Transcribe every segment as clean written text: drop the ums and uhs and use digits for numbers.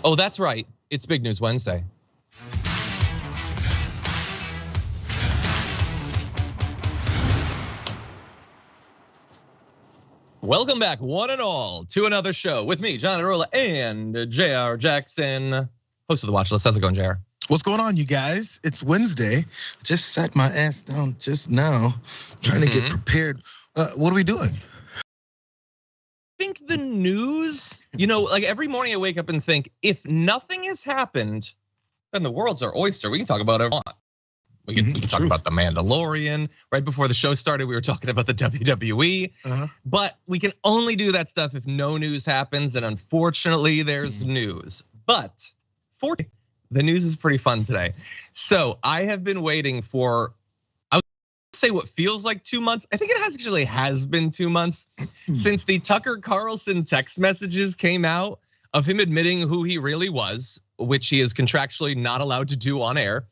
Oh, that's right. It's Big News Wednesday. Welcome back, one and all, to another show with me, John Iadarola, and Jayar Jackson, host of the Watchlist. How's it going, Jayar? What's going on, you guys? It's Wednesday. Just sat my ass down just now, trying to get prepared. What are we doing? I think the news, like every morning I wake up and think, if nothing has happened, then the world's our oyster. We can talk about it a lot. We can talk about the Mandalorian. Right before the show started, we were talking about the WWE. But we can only do that stuff if no news happens, and unfortunately, there's news. But fortunately, the news is pretty fun today. So I have been waiting for, I would say what feels like 2 months. I think it actually has been 2 months since the Tucker Carlson text messages came out of him admitting who he really was, which he is contractually not allowed to do on air.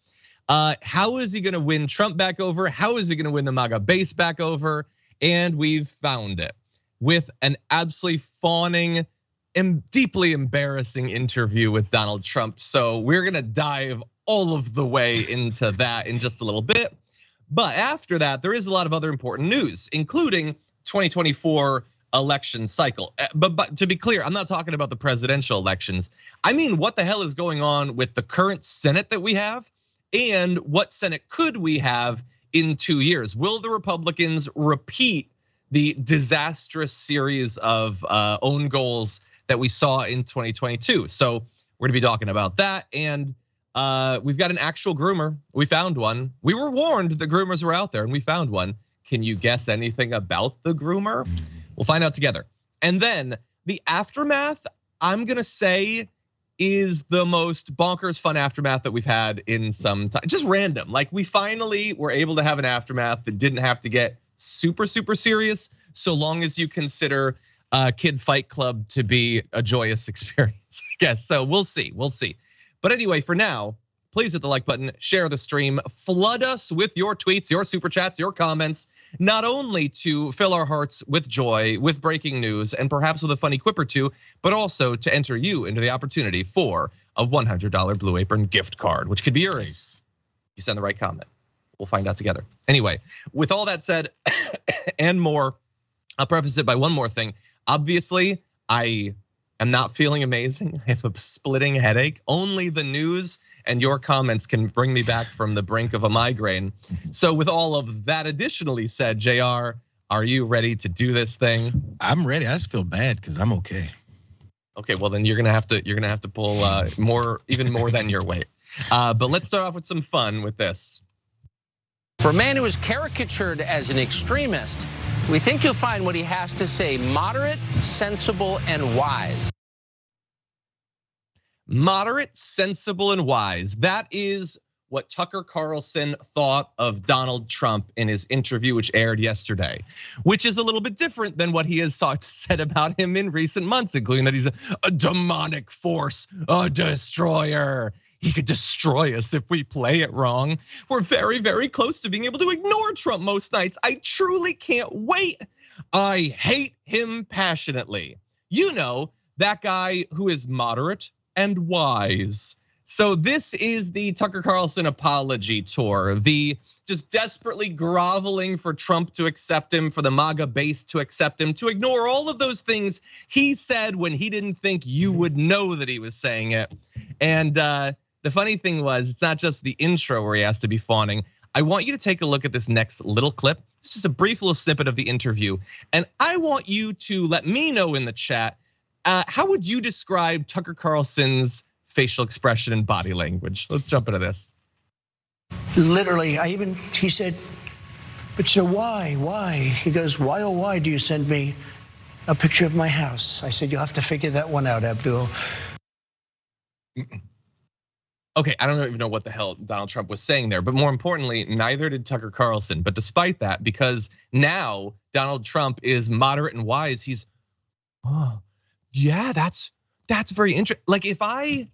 How is he gonna win Trump back over? How is he gonna win the MAGA base back over? And we've found it with an absolutely fawning and deeply embarrassing interview with Donald Trump. So we're gonna dive all of the way into that in just a little bit. But after that, there is a lot of other important news, including 2024 election cycle. But to be clear, I'm not talking about the presidential elections. I mean, what the hell is going on with the current Senate that we have? And what Senate could we have in 2 years? Will the Republicans repeat the disastrous series of own goals that we saw in 2022? So we're gonna be talking about that. And we've got an actual groomer. We found one. We were warned the groomers were out there and we found one. Can you guess anything about the groomer? We'll find out together. And then the aftermath, I'm gonna say, is the most bonkers fun aftermath that we've had in some time. Just random. Like we finally were able to have an aftermath that didn't have to get super serious, so long as you consider Kid Fight Club to be a joyous experience, I guess. So we'll see. But anyway, for now, please hit the like button, share the stream, flood us with your tweets, your super chats, your comments, not only to fill our hearts with joy, with breaking news, and perhaps with a funny quip or two, but also to enter you into the opportunity for a $100 Blue Apron gift card, which could be yours. You send the right comment. We'll find out together. Anyway, with all that said and more, I'll preface it by one more thing. Obviously, I am not feeling amazing. I have a splitting headache. Only the news and your comments can bring me back from the brink of a migraine. So with all of that additionally said, JR, are you ready to do this thing? I'm ready. I just feel bad because I'm okay. Okay, well then you're gonna have to pull even more than your weight. But let's start off with some fun with this. For a man who is caricatured as an extremist, we think you'll find what he has to say moderate, sensible, and wise. Moderate, sensible, and wise. That is what Tucker Carlson thought of Donald Trump in his interview, which aired yesterday, which is a little bit different than what he has said about him in recent months, including that he's a demonic force, a destroyer. He could destroy us if we play it wrong. We're very close to being able to ignore Trump most nights. I truly can't wait. I hate him passionately. You know, that guy who is moderate and wise. So this is the Tucker Carlson apology tour, the just desperately groveling for Trump to accept him, for the MAGA base to accept him, to ignore all of those things he said when he didn't think you would know that he was saying it. And the funny thing was, it's not just the intro where he has to be fawning. I want you to take a look at this next little clip. It's just a brief little snippet of the interview. And I want you to let me know in the chat, how would you describe Tucker Carlson's facial expression and body language? Let's jump into this. Literally, he said, but so why? He goes, why oh why do you send me a picture of my house? I said, you'll have to figure that one out, Abdul. Okay, I don't even know what the hell Donald Trump was saying there, but more importantly, neither did Tucker Carlson. But despite that, because now Donald Trump is moderate and wise, he's, oh, yeah, that's very interesting. Like if I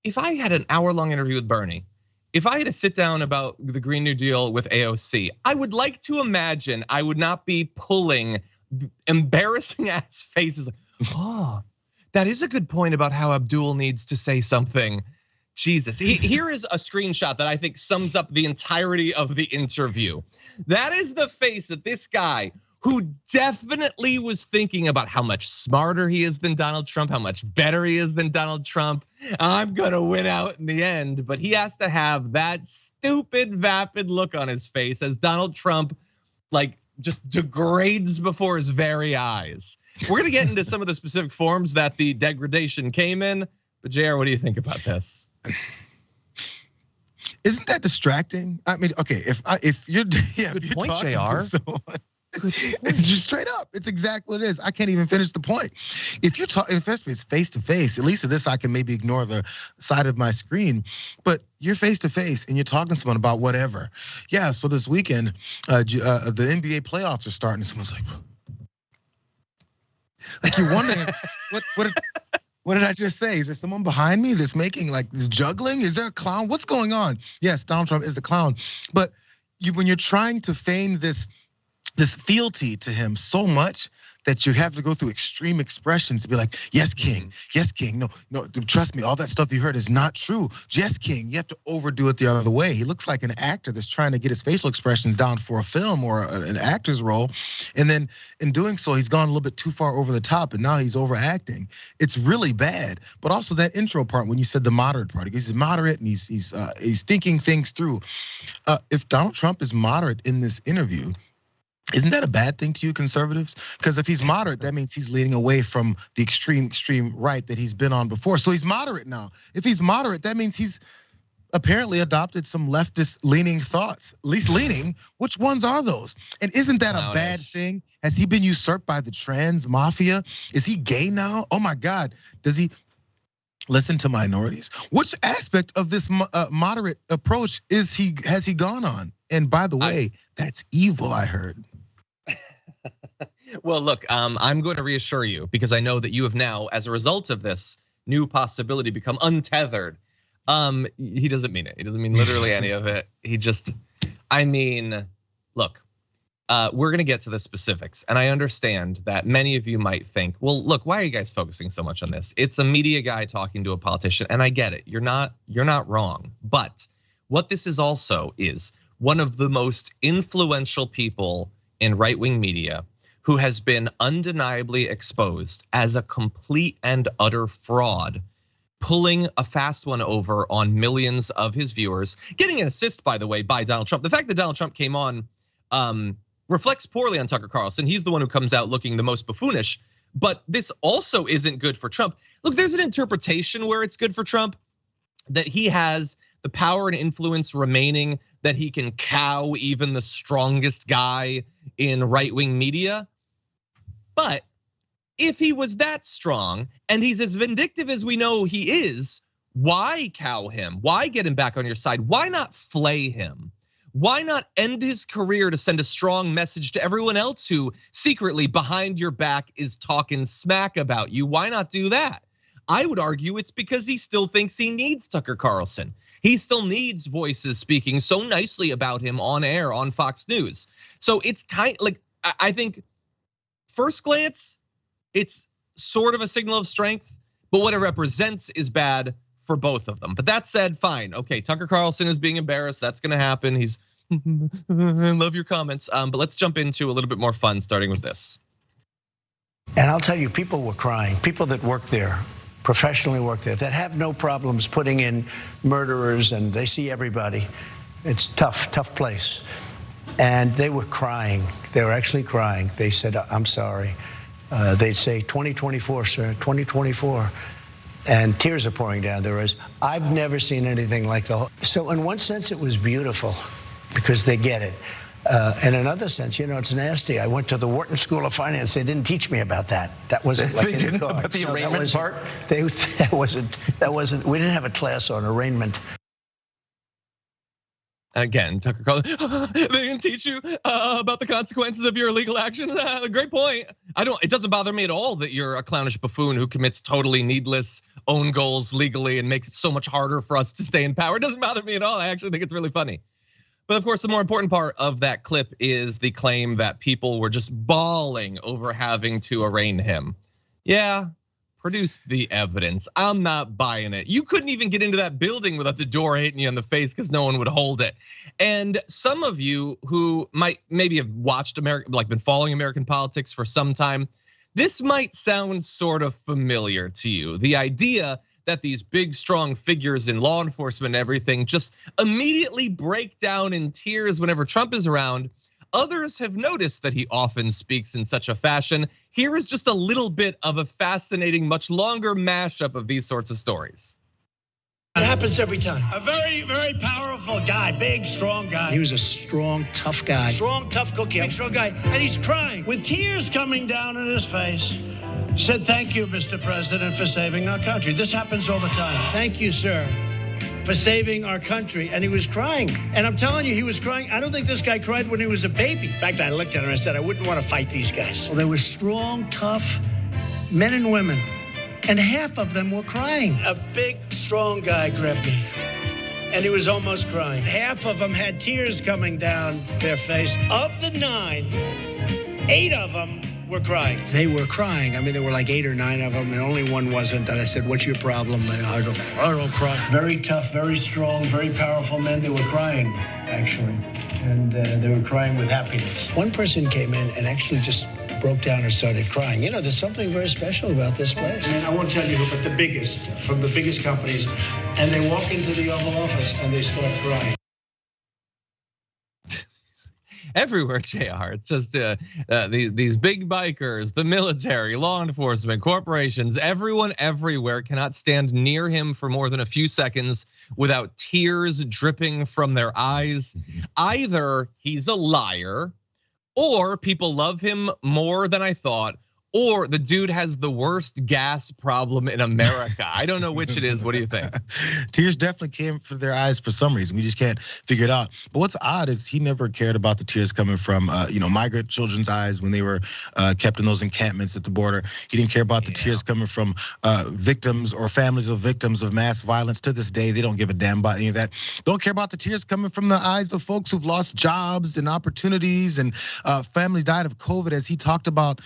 had an hour-long interview with Bernie, if I had to sit down about the Green New Deal with AOC, I would like to imagine I would not be pulling embarrassing ass faces. Oh, That is a good point about how Abdul needs to say something. Jesus, here is a screenshot that I think sums up the entirety of the interview. That is the face that this guy, who definitely was thinking about how much smarter he is than Donald Trump, how much better he is than Donald Trump. I'm gonna win out in the end, but he has to have that stupid, vapid look on his face as Donald Trump like just degrades before his very eyes. We're gonna get into some of the specific forms that the degradation came in, but Jayar, what do you think about this? Isn't that distracting? I mean, okay, if you're Good point, talking Jayar. to someone, it's just straight up. It's exactly what it is. I can't even finish the point. If you're talking, if it's face to face, at least at this I can maybe ignore the side of my screen. But you're face to face and you're talking to someone about whatever. Yeah. So this weekend, the NBA playoffs are starting. And someone's like you're wondering what did I just say? Is there someone behind me that's making like this juggling? Is there a clown? What's going on? Yes, Donald Trump is the clown. But when you're trying to feign this fealty to him so much that you have to go through extreme expressions to be like, yes, King, yes, King. No, trust me, all that stuff you heard is not true. Yes, King, you have to overdo it the other way. He looks like an actor that's trying to get his facial expressions down for a film or an actor's role. And then in doing so, he's gone a little bit too far over the top and now he's overacting. It's really bad. But also that intro part when you said the moderate part, he's moderate and he's thinking things through. If Donald Trump is moderate in this interview, isn't that a bad thing to you conservatives? Because if he's moderate, that means he's leaning away from the extreme right that he's been on before. So he's moderate now. If he's moderate, that means he's apparently adopted some leftist leaning thoughts, at least leaning. Which ones are those? And isn't that a bad thing? Has he been usurped by the trans mafia? Is he gay now? Oh my God, does he listen to minorities? Which aspect of this moderate approach has he gone on? And by the way, that's evil, I heard. Well, look, I'm going to reassure you because I know that you have now, as a result of this new possibility, become untethered. He doesn't mean it. He doesn't mean literally any of it. Look, we're gonna get to the specifics, and I understand that many of you might think, well, look, why are you guys focusing so much on this? It's a media guy talking to a politician, and I get it. You're not wrong, but what this is also is one of the most influential people in right-wing media who has been undeniably exposed as a complete and utter fraud, pulling a fast one over on millions of his viewers, getting an assist, by the way, by Donald Trump. The fact that Donald Trump came on reflects poorly on Tucker Carlson. He's the one who comes out looking the most buffoonish, but this also isn't good for Trump. Look, there's an interpretation where it's good for Trump, that he has the power and influence remaining, that he can cow even the strongest guy in right-wing media. But if he was that strong and he's as vindictive as we know he is, why cow him? Why get him back on your side? Why not flay him? Why not end his career to send a strong message to everyone else who secretly behind your back is talking smack about you? Why not do that? I would argue it's because he still thinks he needs Tucker Carlson. He still needs voices speaking so nicely about him on air on Fox News. So it's kind of like, I think first glance, it's sort of a signal of strength, but what it represents is bad for both of them. But that said, fine. Okay, Tucker Carlson is being embarrassed. That's gonna happen. He's, I love your comments. But let's jump into a little bit more fun, starting with this. And I'll tell you, people were crying. People that work there, professionally work there, that have no problems putting in murderers, and they see everybody. It's tough place. And they were crying. They were actually crying. They said, I'm sorry. They'd say, 2024, sir, 2024. And tears are pouring down their eyes. I've never seen anything like that. So in one sense, it was beautiful because they get it. In another sense, it's nasty. I went to the Wharton School of Finance. They didn't teach me about that. That wasn't like they didn't about the arraignment part? That wasn't, we didn't have a class on arraignment. Again, Tucker Carlson, they didn't teach you about the consequences of your illegal actions. Great point. It doesn't bother me at all that you're a clownish buffoon who commits totally needless own goals legally and makes it so much harder for us to stay in power. It doesn't bother me at all. I actually think it's really funny. But of course, the more important part of that clip is the claim that people were just bawling over having to arraign him. Yeah, produce the evidence. I'm not buying it. You couldn't even get into that building without the door hitting you in the face because no one would hold it. And some of you who might maybe have watched been following American politics for some time, this might sound sort of familiar to you. The idea that these big, strong figures in law enforcement and everything just immediately break down in tears whenever Trump is around. Others have noticed that he often speaks in such a fashion. Here is just a little bit of a fascinating, much longer mashup of these sorts of stories. It happens every time. A very, very powerful guy, big, strong guy. He was a strong, tough guy. Strong, tough cookie, big, strong guy. And he's crying with tears coming down in his face. Said, thank you, Mr. President, for saving our country. This happens all the time. Thank you, sir, for saving our country. And he was crying. And I'm telling you, he was crying. I don't think this guy cried when he was a baby. In fact, I looked at him and I said, I wouldn't want to fight these guys. Well, they were strong, tough men and women. And half of them were crying. A big, strong guy grabbed me. And he was almost crying. Half of them had tears coming down their face. Of the 9, 8 of them were crying. They were crying. I mean, there were like 8 or 9 of them, and only one wasn't. And I said, what's your problem? And I don't cry. Very tough, very strong, very powerful men. They were crying, actually. And they were crying with happiness. One person came in and actually just broke down and started crying. You know, there's something very special about this place. And I won't tell you who, but the biggest, from the biggest companies. And they walk into the Oval Office and they start crying. Everywhere, Jayar. It's just these big bikers, the military, law enforcement, corporations, everyone everywhere cannot stand near him for more than a few seconds without tears dripping from their eyes. Either he's a liar, or people love him more than I thought, or the dude has the worst gas problem in America. I don't know which it is. What do you think? Tears definitely came from their eyes for some reason. We just can't figure it out. But what's odd is he never cared about the tears coming from migrant children's eyes when they were kept in those encampments at the border. He didn't care about the tears coming from victims or families of victims of mass violence. To this day, they don't give a damn about any of that. Don't care about the tears coming from the eyes of folks who've lost jobs and opportunities, and family died of COVID, as he talked about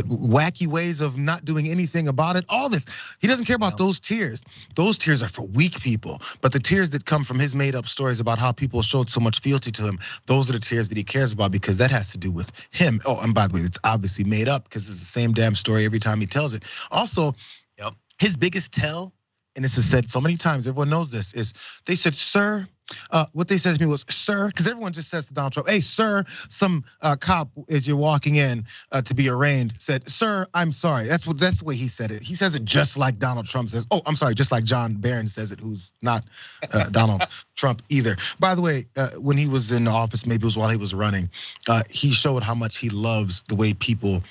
wacky ways of not doing anything about it. All this, he doesn't care about those tears. Those tears are for weak people. But the tears that come from his made up stories about how people showed so much fealty to him, those are the tears that he cares about, because that has to do with him. Oh, and by the way, it's obviously made up because it's the same damn story every time he tells it. Also, his biggest tell, and this is said so many times, everyone knows this, is they said, sir, what they said to me was, sir, because everyone just says to Donald Trump, hey, sir, some cop, as you're walking in to be arraigned, said, sir, I'm sorry. That's the way he said it. He says it just like Donald Trump says. Oh, I'm sorry, just like John Barron says it, who's not Donald Trump either. By the way, when he was in office, maybe it was while he was running, he showed how much he loves the way people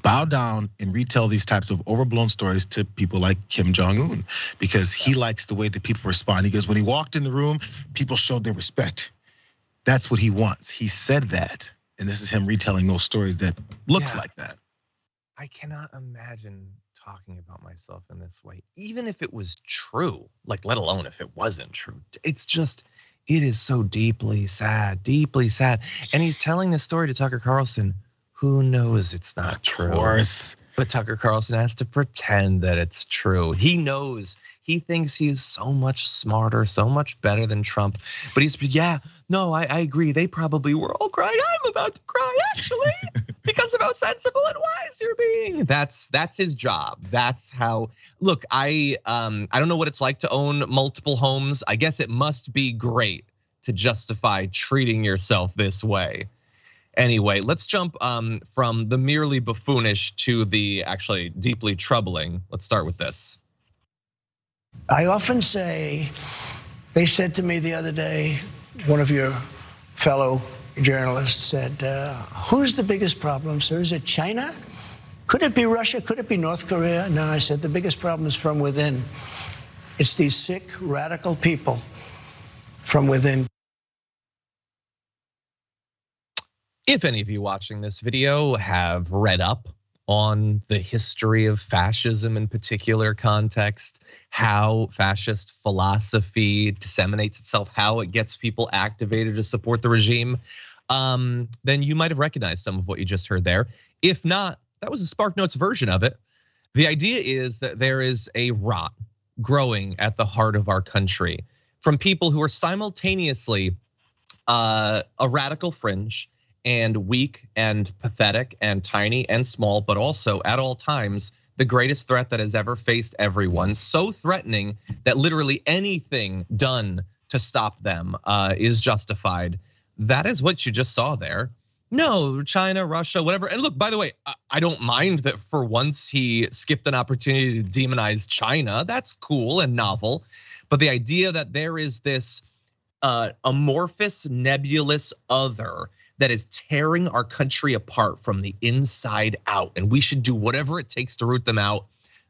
bow down and retell these types of overblown stories to people like Kim Jong-un, because he likes the way that people respond. He goes, when he walked in the room, people showed their respect. That's what he wants. He said that, and this is him retelling those stories that looks like that. I cannot imagine talking about myself in this way, even if it was true, like let alone if it wasn't true. It's just, it is so deeply sad, deeply sad. And he's telling this story to Tucker Carlson. Who knows it's not true? Of course. But Tucker Carlson has to pretend that it's true. He knows, he thinks he's so much smarter, so much better than Trump. But he's, I agree. They probably were all crying. I'm about to cry, actually, because of how sensible and wise you're being. That's his job. That's how, look, I don't know what it's like to own multiple homes. I guess it must be great to justify treating yourself this way. Anyway, let's jump from the merely buffoonish to the actually deeply troubling. Let's start with this. I often say, they said to me the other day, one of your fellow journalists said, who's the biggest problem, sir? Is it China? Could it be Russia? Could it be North Korea? No, I said, the biggest problem is from within. It's these sick, radical people from within. If any of you watching this video have read up on the history of fascism in particular context, how fascist philosophy disseminates itself, how it gets people activated to support the regime, then you might have recognized some of what you just heard there. If not, that was a Spark Notes version of it. The idea is that there is a rot growing at the heart of our country from people who are simultaneously a radical fringe and weak and pathetic and tiny and small, but also at all times the greatest threat that has ever faced everyone. So threatening that literally anything done to stop them is justified. That is what you just saw there. No, China, Russia, whatever. And look, by the way, I don't mind that for once he skipped an opportunity to demonize China. That's cool and novel. But the idea that there is this amorphous, nebulous other that is tearing our country apart from the inside out, and we should do whatever it takes to root them out.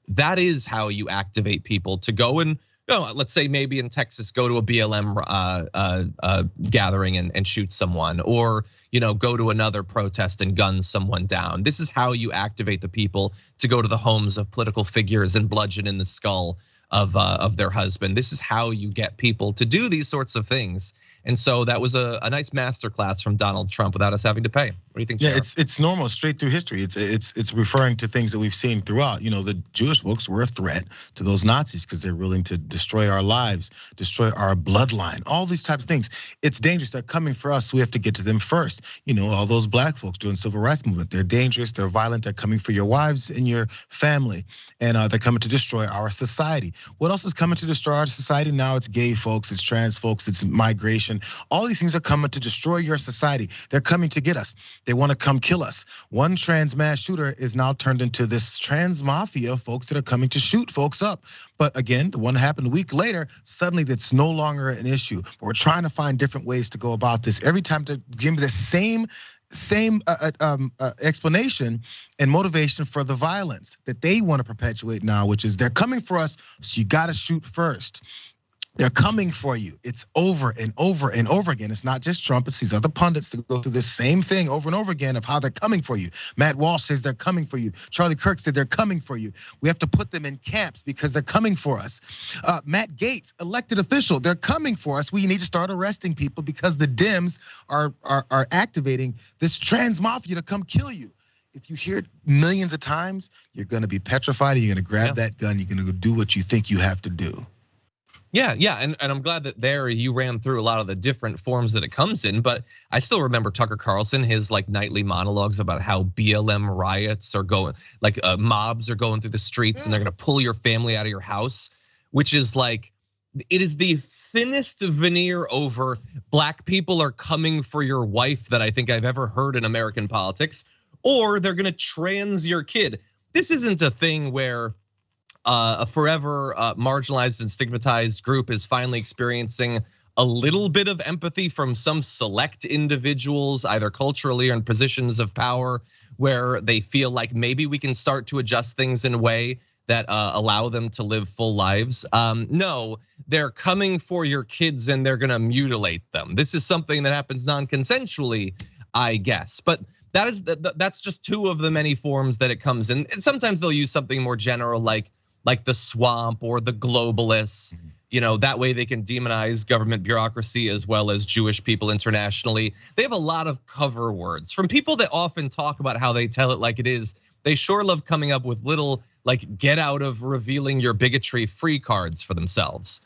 That is how you activate people to go and, let's say maybe in Texas, go to a BLM gathering and shoot someone, or go to another protest and gun someone down. This is how you activate the people to go to the homes of political figures and bludgeon in the skull of their husband. This is how you get people to do these sorts of things. And so that was a nice masterclass from Donald Trump without us having to pay. What do you think, Jayar? Yeah, it's normal straight through history. It's referring to things that we've seen throughout. The Jewish folks were a threat to those Nazis because they're willing to destroy our lives, destroy our bloodline, all these types of things. It's dangerous. They're coming for us, so we have to get to them first. All those black folks doing civil rights movement, they're dangerous, they're violent, they're coming for your wives and your family, and they're coming to destroy our society. What else is coming to destroy our society now? It's gay folks, it's trans folks, it's migration. All these things are coming to destroy your society. They're coming to get us. They want to come kill us. One trans mass shooter is now turned into this trans mafia of folks that are coming to shoot folks up. But again, the one happened a week later, suddenly that's no longer an issue. But we're trying to find different ways to go about this. Every time to give me the same explanation and motivation for the violence that they want to perpetuate now, which is they're coming for us, so you got to shoot first. They're coming for you. It's over and over and over again. It's not just Trump, it's these other pundits that go through this same thing over and over again of how they're coming for you. Matt Walsh says they're coming for you. Charlie Kirk said they're coming for you. We have to put them in camps because they're coming for us. Matt Gaetz, elected official, they're coming for us. We need to start arresting people because the Dems are activating this trans mafia to come kill you. If you hear it millions of times, you're gonna be petrified and you're gonna grab that gun, you're gonna go do what you think you have to do. Yeah, and I'm glad that there you ran through a lot of the different forms that it comes in, but I still remember Tucker Carlson, his nightly monologues about how BLM riots are going, mobs are going through the streets and they're gonna pull your family out of your house, which is it is the thinnest veneer over black people are coming for your wife that I think I've ever heard in American politics, or they're gonna trans your kid. This isn't a thing where a forever marginalized and stigmatized group is finally experiencing a little bit of empathy from some select individuals, either culturally or in positions of power, where they feel like maybe we can start to adjust things in a way that allow them to live full lives. No, they're coming for your kids and they're gonna mutilate them. This is something that happens non-consensually, I guess, but that's just two of the many forms that it comes in. And sometimes they'll use something more general like the swamp or the globalists, that way they can demonize government bureaucracy as well as Jewish people internationally. They have a lot of cover words from people that often talk about how they tell it like it is. They sure love coming up with little get out of revealing your bigotry free cards for themselves.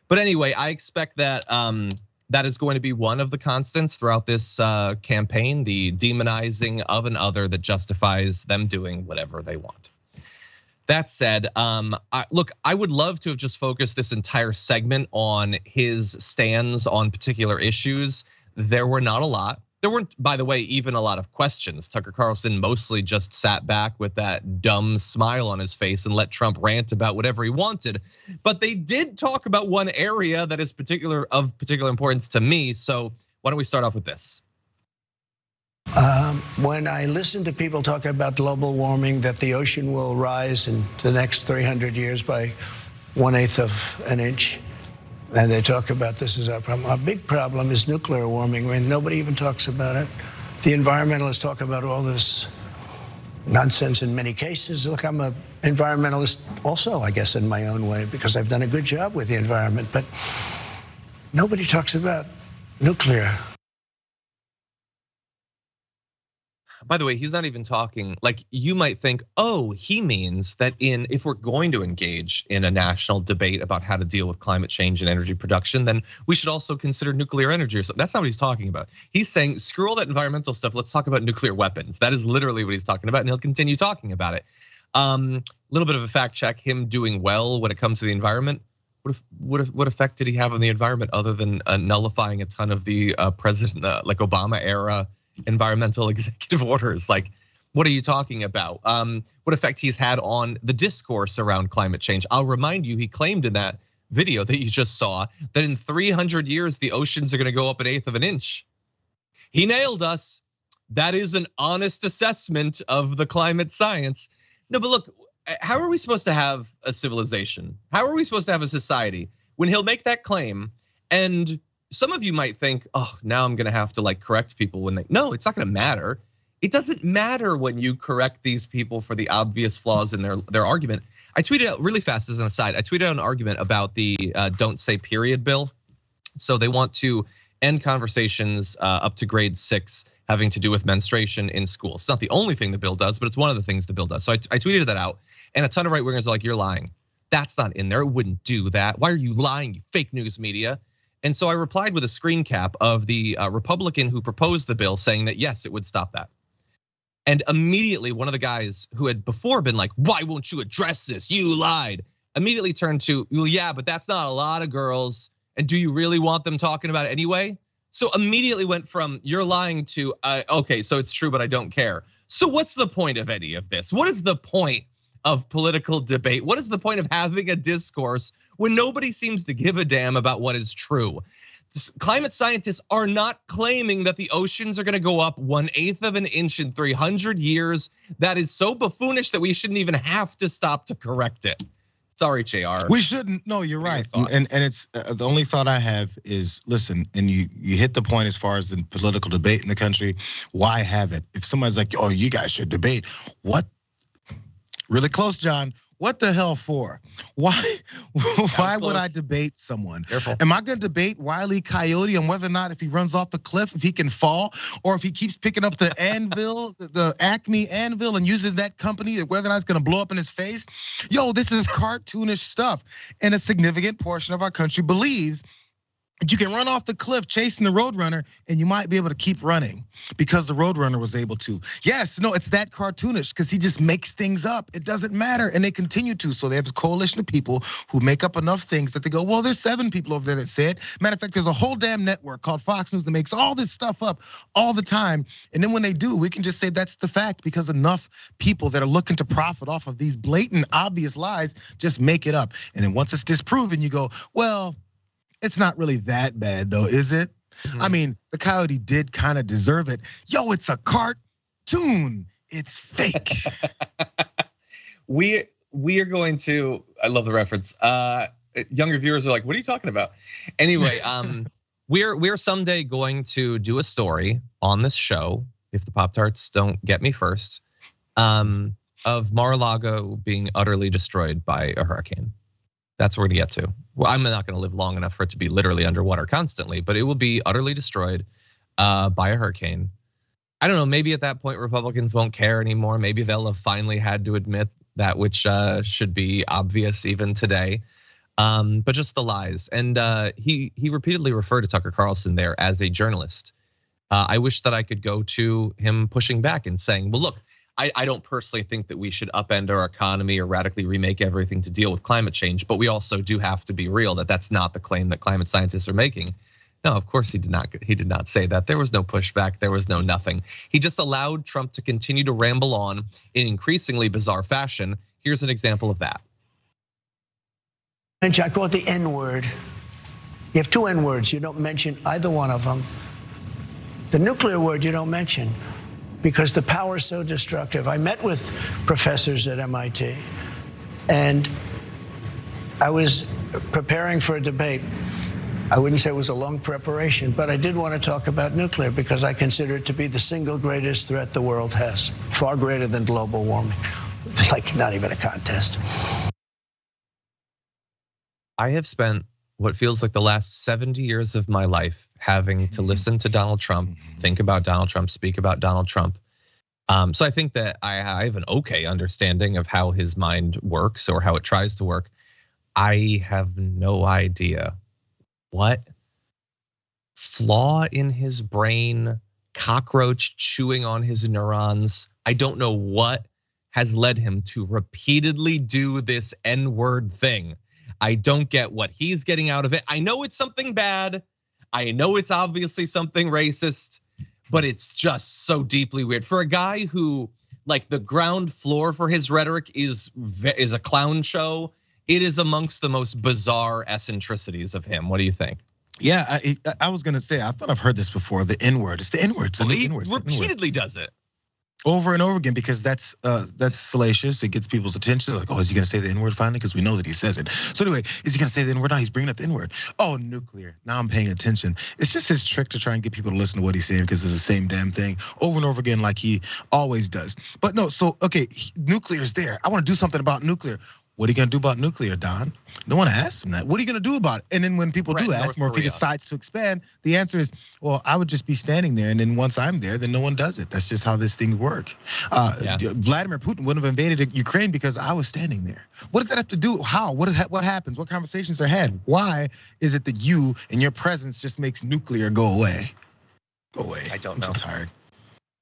But anyway, I expect that that is going to be one of the constants throughout this campaign, the demonizing of an other that justifies them doing whatever they want. That said, look, I would love to have just focused this entire segment on his stands on particular issues. There were not a lot. There weren't, by the way, even a lot of questions. Tucker Carlson mostly just sat back with that dumb smile on his face and let Trump rant about whatever he wanted. But they did talk about one area that is of particular importance to me. So why don't we start off with this? When I listen to people talk about global warming, that the ocean will rise in the next 300 years by 1/8 of an inch, and they talk about this as our problem. Our big problem is nuclear warming, when nobody even talks about it. The environmentalists talk about all this nonsense in many cases. Look, I'm an environmentalist also, I guess, in my own way, because I've done a good job with the environment, but nobody talks about nuclear. By the way, he's not even talking, like you might think, oh, he means that if we're going to engage in a national debate about how to deal with climate change and energy production, then we should also consider nuclear energy or something. That's not what he's talking about. He's saying, screw all that environmental stuff, let's talk about nuclear weapons. That is literally what he's talking about, and he'll continue talking about it. Little bit of a fact check, him doing well when it comes to the environment. What effect did he have on the environment other than nullifying a ton of the president, like Obama era environmental executive orders? Like, what are you talking about? What effect he's had on the discourse around climate change? I'll remind you, he claimed in that video that you just saw that in 300 years, the oceans are gonna go up 1/8 of an inch. He nailed us. That is an honest assessment of the climate science. No, but look, how are we supposed to have a civilization? How are we supposed to have a society when he'll make that claim? And some of you might think, oh, now I'm gonna have to like correct people when they, no, it's not gonna matter. It doesn't matter when you correct these people for the obvious flaws in their argument. I tweeted out really fast as an aside, I tweeted out an argument about the don't say period bill. So they want to end conversations up to grade 6 having to do with menstruation in school. It's not the only thing the bill does, but it's one of the things the bill does. So I tweeted that out, and a ton of right wingers are like, you're lying. That's not in there, it wouldn't do that. Why are you lying, you fake news media? And so I replied with a screen cap of the Republican who proposed the bill saying that yes, it would stop that. And immediately one of the guys who had before been like, why won't you address this? You lied. Immediately turned to, well, yeah, but that's not a lot of girls. And do you really want them talking about it anyway? So immediately went from you're lying to, okay, so it's true, but I don't care. So what's the point of any of this? What is the point of political debate? What is the point of having a discourse when nobody seems to give a damn about what is true? Climate scientists are not claiming that the oceans are gonna go up 1/8 of an inch in 300 years. That is so buffoonish that we shouldn't even have to stop to correct it. Sorry, Jayar. We shouldn't. No, you're right. And it's the only thought I have is, listen, and you hit the point as far as the political debate in the country. Why have it? If somebody's like, oh, you guys should debate, what? Really close, John. What the hell for? Why would I debate someone? Careful. Am I gonna debate Wile E. Coyote on whether or not if he runs off the cliff, if he can fall, or if he keeps picking up the anvil, the Acme anvil and uses that company, whether or not it's gonna blow up in his face? Yo, this is cartoonish stuff. And a significant portion of our country believes you can run off the cliff chasing the Roadrunner and you might be able to keep running because the Roadrunner was able to. Yes, no, it's that cartoonish because he just makes things up. It doesn't matter, and they continue to. So they have this coalition of people who make up enough things that they go, well, there's 7 people over there that said. Matter of fact, there's a whole damn network called Fox News that makes all this stuff up all the time. And then when they do, we can just say that's the fact because enough people that are looking to profit off of these blatant, obvious lies just make it up. And then once it's disproven, you go, well, it's not really that bad though, is it? Mm-hmm. I mean, the coyote did kind of deserve it. Yo, it's a cartoon. It's fake. We are going to, I love the reference. Younger viewers are like, what are you talking about? Anyway, we're someday going to do a story on this show, if the Pop-Tarts don't get me first, of Mar-a-Lago being utterly destroyed by a hurricane. That's where we're gonna get to. Well, I'm not gonna live long enough for it to be literally underwater constantly, but it will be utterly destroyed by a hurricane. I don't know, maybe at that point Republicans won't care anymore. Maybe they'll have finally had to admit that which should be obvious even today. But just the lies. And he repeatedly referred to Tucker Carlson there as a journalist. I wish that I could go to him pushing back and saying, well, look, I don't personally think that we should upend our economy or radically remake everything to deal with climate change, but we also do have to be real that that's not the claim that climate scientists are making. No, of course he did not say that. There was no pushback, there was no nothing. He just allowed Trump to continue to ramble on in increasingly bizarre fashion. Here's an example of that. I call it the N-word. You have 2 N-words, you don't mention either one of them. The nuclear word you don't mention, because the power is so destructive. I met with professors at MIT, and I was preparing for a debate. I wouldn't say it was a long preparation, but I did want to talk about nuclear because I consider it to be the single greatest threat the world has, far greater than global warming, like not even a contest. I have spent what feels like the last 70 years of my life having to listen to Donald Trump, think about Donald Trump, speak about Donald Trump. So I think that I have an okay understanding of how his mind works or how it tries to work. I have no idea what flaw in his brain, cockroach chewing on his neurons. I don't know what has led him to repeatedly do this N-word thing. I don't get what he's getting out of it. I know it's something bad. I know it's obviously something racist, but it's just so deeply weird. For a guy who, like, the ground floor for his rhetoric is a clown show, it is amongst the most bizarre eccentricities of him. What do you think? Yeah, I was gonna say, I thought I've heard this before. The N-word. It's the N-word. It's the N-word. He repeatedly does it. Over and over again, because that's salacious. It gets people's attention. Like, oh, is he gonna say the N-word finally? Because we know that he says it. So anyway, is he gonna say the N-word? No, he's bringing up the N-word. Oh, nuclear. Now I'm paying attention. It's just his trick to try and get people to listen to what he's saying, because it's the same damn thing over and over again, like he always does. But no, so okay, nuclear's there. I want to do something about nuclear. What are you gonna do about nuclear, Don? No one asked him that. What are you gonna do about it? And then when people do ask him, or if he decides to expand, the answer is, well, I would just be standing there. And then once I'm there, then no one does it. That's just how this thing works. Vladimir Putin wouldn't have invaded Ukraine because I was standing there. What does that have to do? How? What happens? What conversations are had? Why is it that you and your presence just makes nuclear go away? Go away. I don't know. I'm so tired.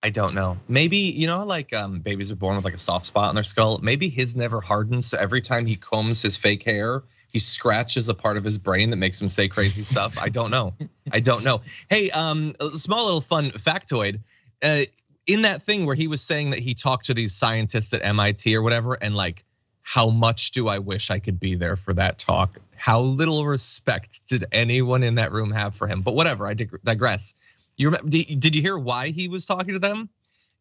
I don't know. Maybe, you know, like babies are born with like a soft spot on their skull. Maybe his never hardens. So every time he combs his fake hair, he scratches a part of his brain that makes him say crazy stuff. I don't know. I don't know. Hey, a small little fun factoid. In that thing where he was saying that he talked to these scientists at MIT or whatever, and like, how much do I wish I could be there for that talk? How little respect did anyone in that room have for him? But whatever, I digress. Did you hear why he was talking to them?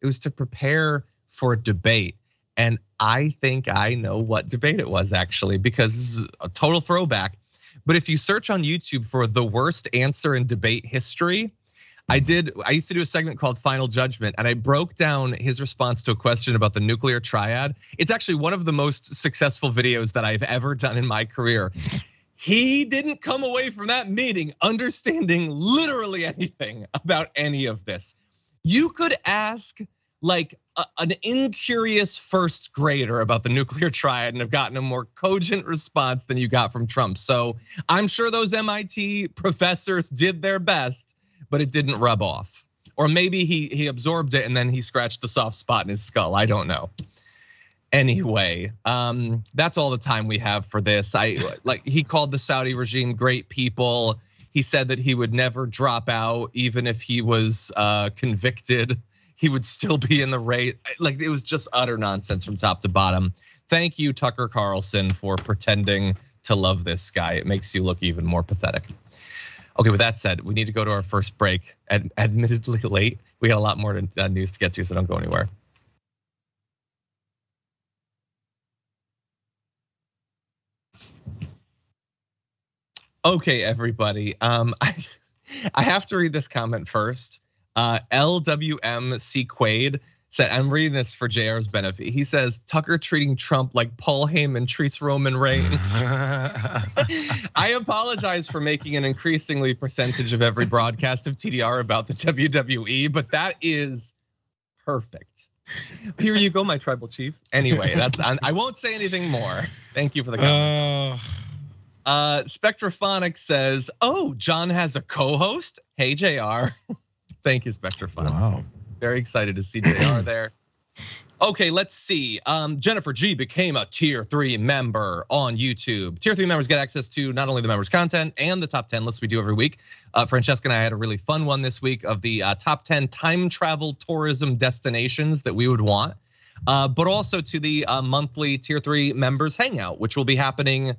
It was to prepare for a debate. And I think I know what debate it was, actually, because this is a total throwback. But if you search on YouTube for the worst answer in debate history, I used to do a segment called Final Judgment, and I broke down his response to a question about the nuclear triad. It's actually one of the most successful videos that I've ever done in my career. He didn't come away from that meeting understanding literally anything about any of this. You could ask like an incurious first grader about the nuclear triad and have gotten a more cogent response than you got from Trump. So I'm sure those MIT professors did their best, but it didn't rub off. Or maybe he absorbed it and then he scratched the soft spot in his skull. I don't know. Anyway, that's all the time we have for this. He called the Saudi regime great people. He said that he would never drop out, even if he was convicted. He would still be in the race. Like, it was just utter nonsense from top to bottom. Thank you, Tucker Carlson, for pretending to love this guy. It makes you look even more pathetic. Okay, with that said, we need to go to our first break. Admittedly late. We got a lot more news to get to, so don't go anywhere. Okay, everybody. I have to read this comment first. LWMC Quaid said, I'm reading this for JR's benefit. He says, Tucker treating Trump like Paul Heyman treats Roman Reigns. I apologize for making an increasingly percentage of every broadcast of TDR about the WWE, but that is perfect. Here you go, my tribal chief. Anyway, I won't say anything more. Thank you for the comment. Spectrophonic says, oh, John has a co-host. Hey, JR. Thank you, Spectrophonic. Wow. Very excited to see JR there. Okay, let's see. Jennifer G became a tier 3 member on YouTube. Tier 3 members get access to not only the members' content and the top 10 lists we do every week. Francesca and I had a really fun one this week of the top 10 time travel tourism destinations that we would want. But also to the monthly tier 3 members hangout, which will be happening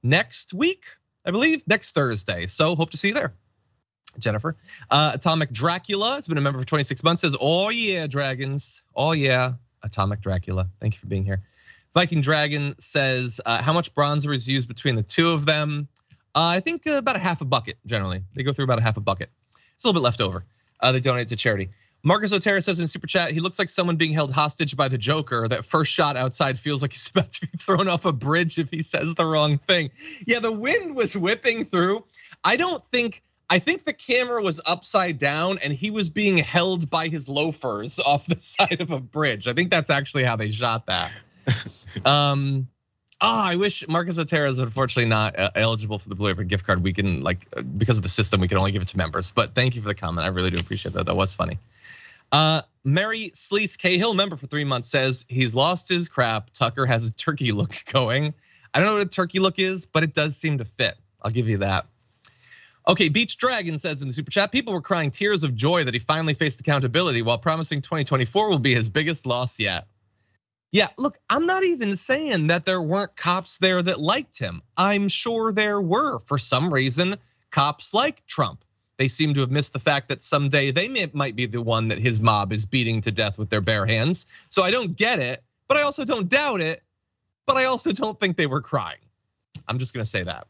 next week, I believe, next Thursday. So hope to see you there, Jennifer. Atomic Dracula has been a member for 26 months, says, oh yeah, dragons. Oh yeah, Atomic Dracula. Thank you for being here. Viking Dragon says, how much bronzer is used between the two of them? I think about a half a bucket, generally. They go through about a half a bucket. It's a little bit left over. They donate to charity. Marcus Otero says in Super Chat, he looks like someone being held hostage by the Joker. That first shot outside feels like he's about to be thrown off a bridge if he says the wrong thing. Yeah, the wind was whipping through. I don't think I think the camera was upside down and he was being held by his loafers off the side of a bridge. I think that's actually how they shot that. I wish Marcus Otero is unfortunately not eligible for the Blue Apron gift card. We can because of the system, we can only give it to members. But thank you for the comment. I really do appreciate that. That was funny. Mary Sleece Cahill, member for 3 months, says he's lost his crap. Tucker has a turkey look going. I don't know what a turkey look is, but it does seem to fit. I'll give you that. Okay, Beach Dragon says in the super chat, people were crying tears of joy that he finally faced accountability while promising 2024 will be his biggest loss yet. Yeah, look, I'm not even saying that there weren't cops there that liked him. I'm sure there were. For some reason, cops like Trump. They seem to have missed the fact that someday they might be the one that his mob is beating to death with their bare hands. So I don't get it, but I also don't doubt it. But I also don't think they were crying. I'm just gonna say that.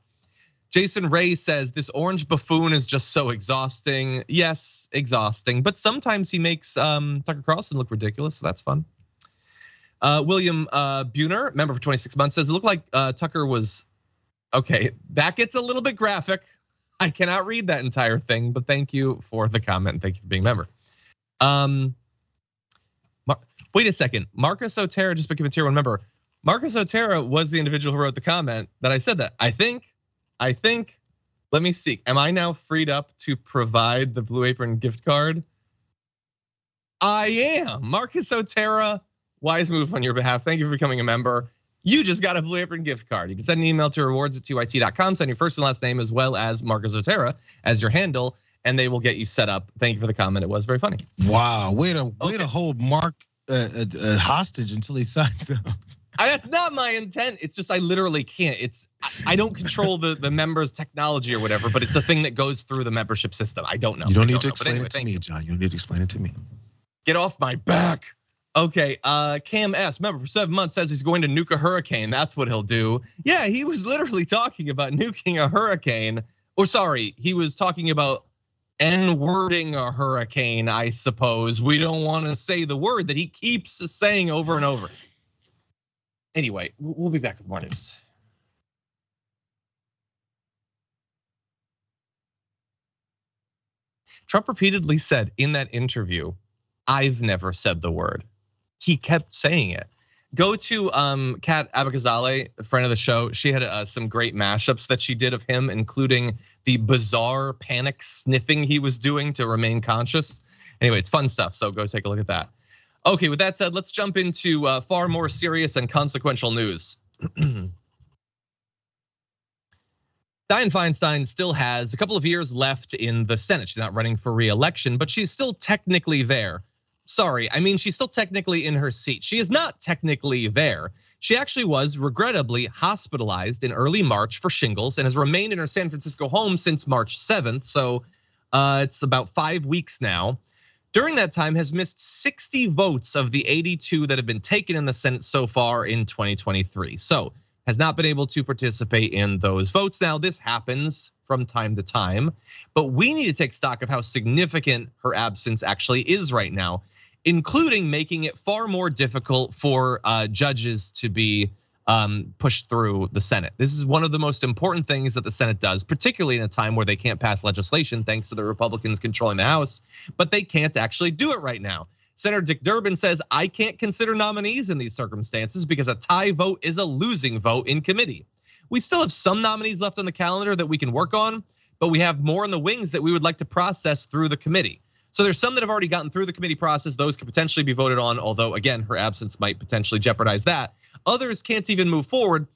Jason Ray says this orange buffoon is just so exhausting. Yes, exhausting, but sometimes he makes Tucker Carlson look ridiculous, so that's fun. William Buhner, member for 26 months, says it looked like Tucker was, okay, that gets a little bit graphic. I cannot read that entire thing, but thank you for the comment and thank you for being a member. Wait a second, Marcus Otero just became a tier 1 member. Marcus Otero was the individual who wrote the comment that I said that. I think, let me see. Am I now freed up to provide the Blue Apron gift card? I am. Marcus Otero, wise move on your behalf. Thank you for becoming a member. You just got a Blue Apron gift card. You can send an email to rewards@tyt.com, send your first and last name as well as Marcus Otero as your handle, and they will get you set up. Thank you for the comment. It was very funny. Wow, way to hold Mark hostage until he signs up. That's not my intent. It's just I literally can't. I don't control the members' technology or whatever, but it's a thing that goes through the membership system. I don't know. You don't need to explain it to me, John. You don't need to explain it to me. Get off my back. Okay, Cam S, member for 7 months, says he's going to nuke a hurricane. That's what he'll do. Yeah, he was literally talking about nuking a hurricane. Or sorry, he was talking about N-wording a hurricane, I suppose. We don't want to say the word that he keeps saying over and over. Anyway, we'll be back with more news. Trump repeatedly said in that interview, I've never said the word. He kept saying it. Go to Kat Abagazale, a friend of the show. She had some great mashups that she did of him, including the bizarre panic sniffing he was doing to remain conscious. Anyway, it's fun stuff, so go take a look at that. Okay, with that said, let's jump into far more serious and consequential news. Dianne Feinstein still has a couple of years left in the Senate. She's not running for re-election, but she's still technically there. Sorry, I mean, she's still technically in her seat. She is not technically there. She actually was regrettably hospitalized in early March for shingles and has remained in her San Francisco home since March 7th. So it's about 5 weeks now. During that time has missed 60 votes of the 82 that have been taken in the Senate so far in 2023. So has not been able to participate in those votes. Now this happens from time to time, but we need to take stock of how significant her absence actually is right now, including making it far more difficult for judges to be pushed through the Senate. This is one of the most important things that the Senate does, particularly in a time where they can't pass legislation thanks to the Republicans controlling the House, but they can't actually do it right now. Senator Dick Durbin says, I can't consider nominees in these circumstances because a tie vote is a losing vote in committee. We still have some nominees left on the calendar that we can work on, but we have more in the wings that we would like to process through the committee. So there's some that have already gotten through the committee process. Those could potentially be voted on, although again, her absence might potentially jeopardize that. Others can't even move forward.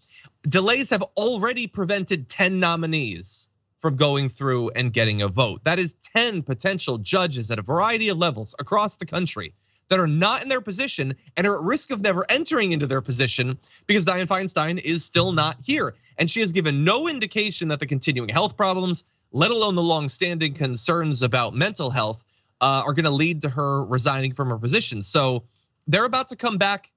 Delays have already prevented 10 nominees from going through and getting a vote. That is 10 potential judges at a variety of levels across the country that are not in their position and are at risk of never entering into their position because Dianne Feinstein is still not here. And she has given no indication that the continuing health problems, let alone the longstanding concerns about mental health, are gonna lead to her resigning from her position. So they're about to come back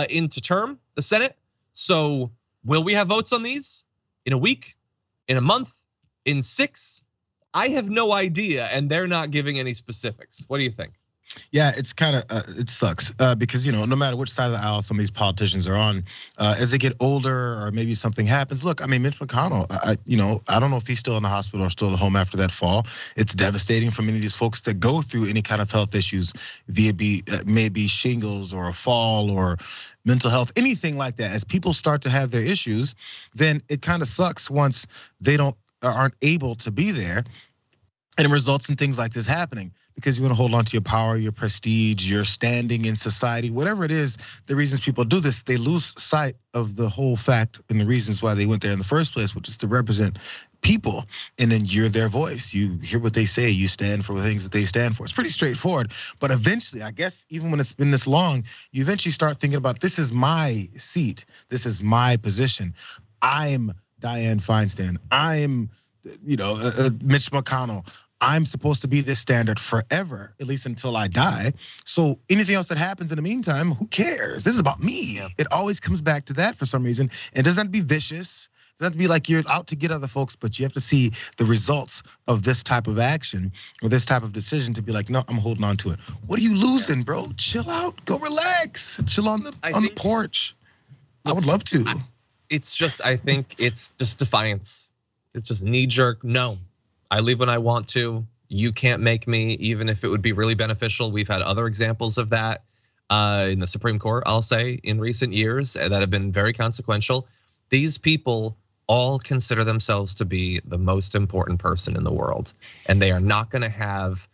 into term, the Senate. So will we have votes on these in a week, in a month, in 6? I have no idea, and they're not giving any specifics. What do you think? Yeah, it's kind of it sucks because no matter which side of the aisle some of these politicians are on, as they get older or maybe something happens. Look, I mean, Mitch McConnell, I don't know if he's still in the hospital or still at home after that fall. It's devastating for many of these folks that go through any kind of health issues via maybe shingles or a fall or mental health, anything like that. As people start to have their issues, then it kind of sucks once they aren't able to be there, and it results in things like this happening. Because you want to hold on to your power, your prestige, your standing in society, whatever it is, the reasons people do this, they lose sight of the whole fact and the reasons why they went there in the first place, which is to represent people. And then you're their voice. You hear what they say, you stand for the things that they stand for. It's pretty straightforward. But eventually, I guess, even when it's been this long, you eventually start thinking about, this is my seat. This is my position. I'm Dianne Feinstein. I'm, Mitch McConnell. I'm supposed to be this standard forever, at least until I die. So anything else that happens in the meantime, who cares? This is about me. Yeah. It always comes back to that for some reason. It doesn't have to be vicious. It doesn't have to be like you're out to get other folks, but you have to see the results of this type of action or this type of decision to be like, no, I'm holding on to it. What are you losing, bro? Chill out, go relax, chill on the porch. I would love to. I think it's just defiance. It's just knee jerk. No. I leave when I want to. You can't make me, even if it would be really beneficial. We've had other examples of that in the Supreme Court, I'll say, in recent years that have been very consequential. These people all consider themselves to be the most important person in the world. And they are not gonna have,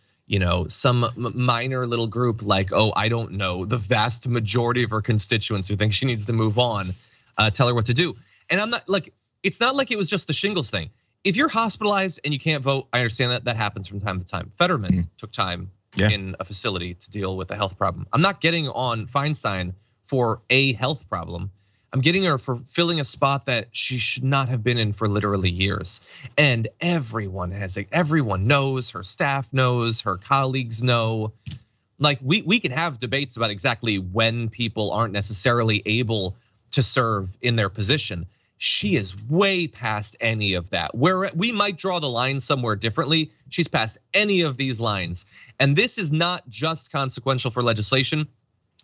some minor little group like, I don't know, the vast majority of her constituents who think she needs to move on, tell her what to do. And I'm not like, it's not like it was just the shingles thing. If you're hospitalized and you can't vote, I understand that happens from time to time. Fetterman took time in a facility to deal with a health problem. I'm not getting on Feinstein for a health problem. I'm getting her for filling a spot that she should not have been in for literally years. And everyone knows, her staff knows, her colleagues know. Like we can have debates about exactly when people aren't necessarily able to serve in their position. She is way past any of that. Where we might draw the line somewhere differently, she's past any of these lines. And this is not just consequential for legislation.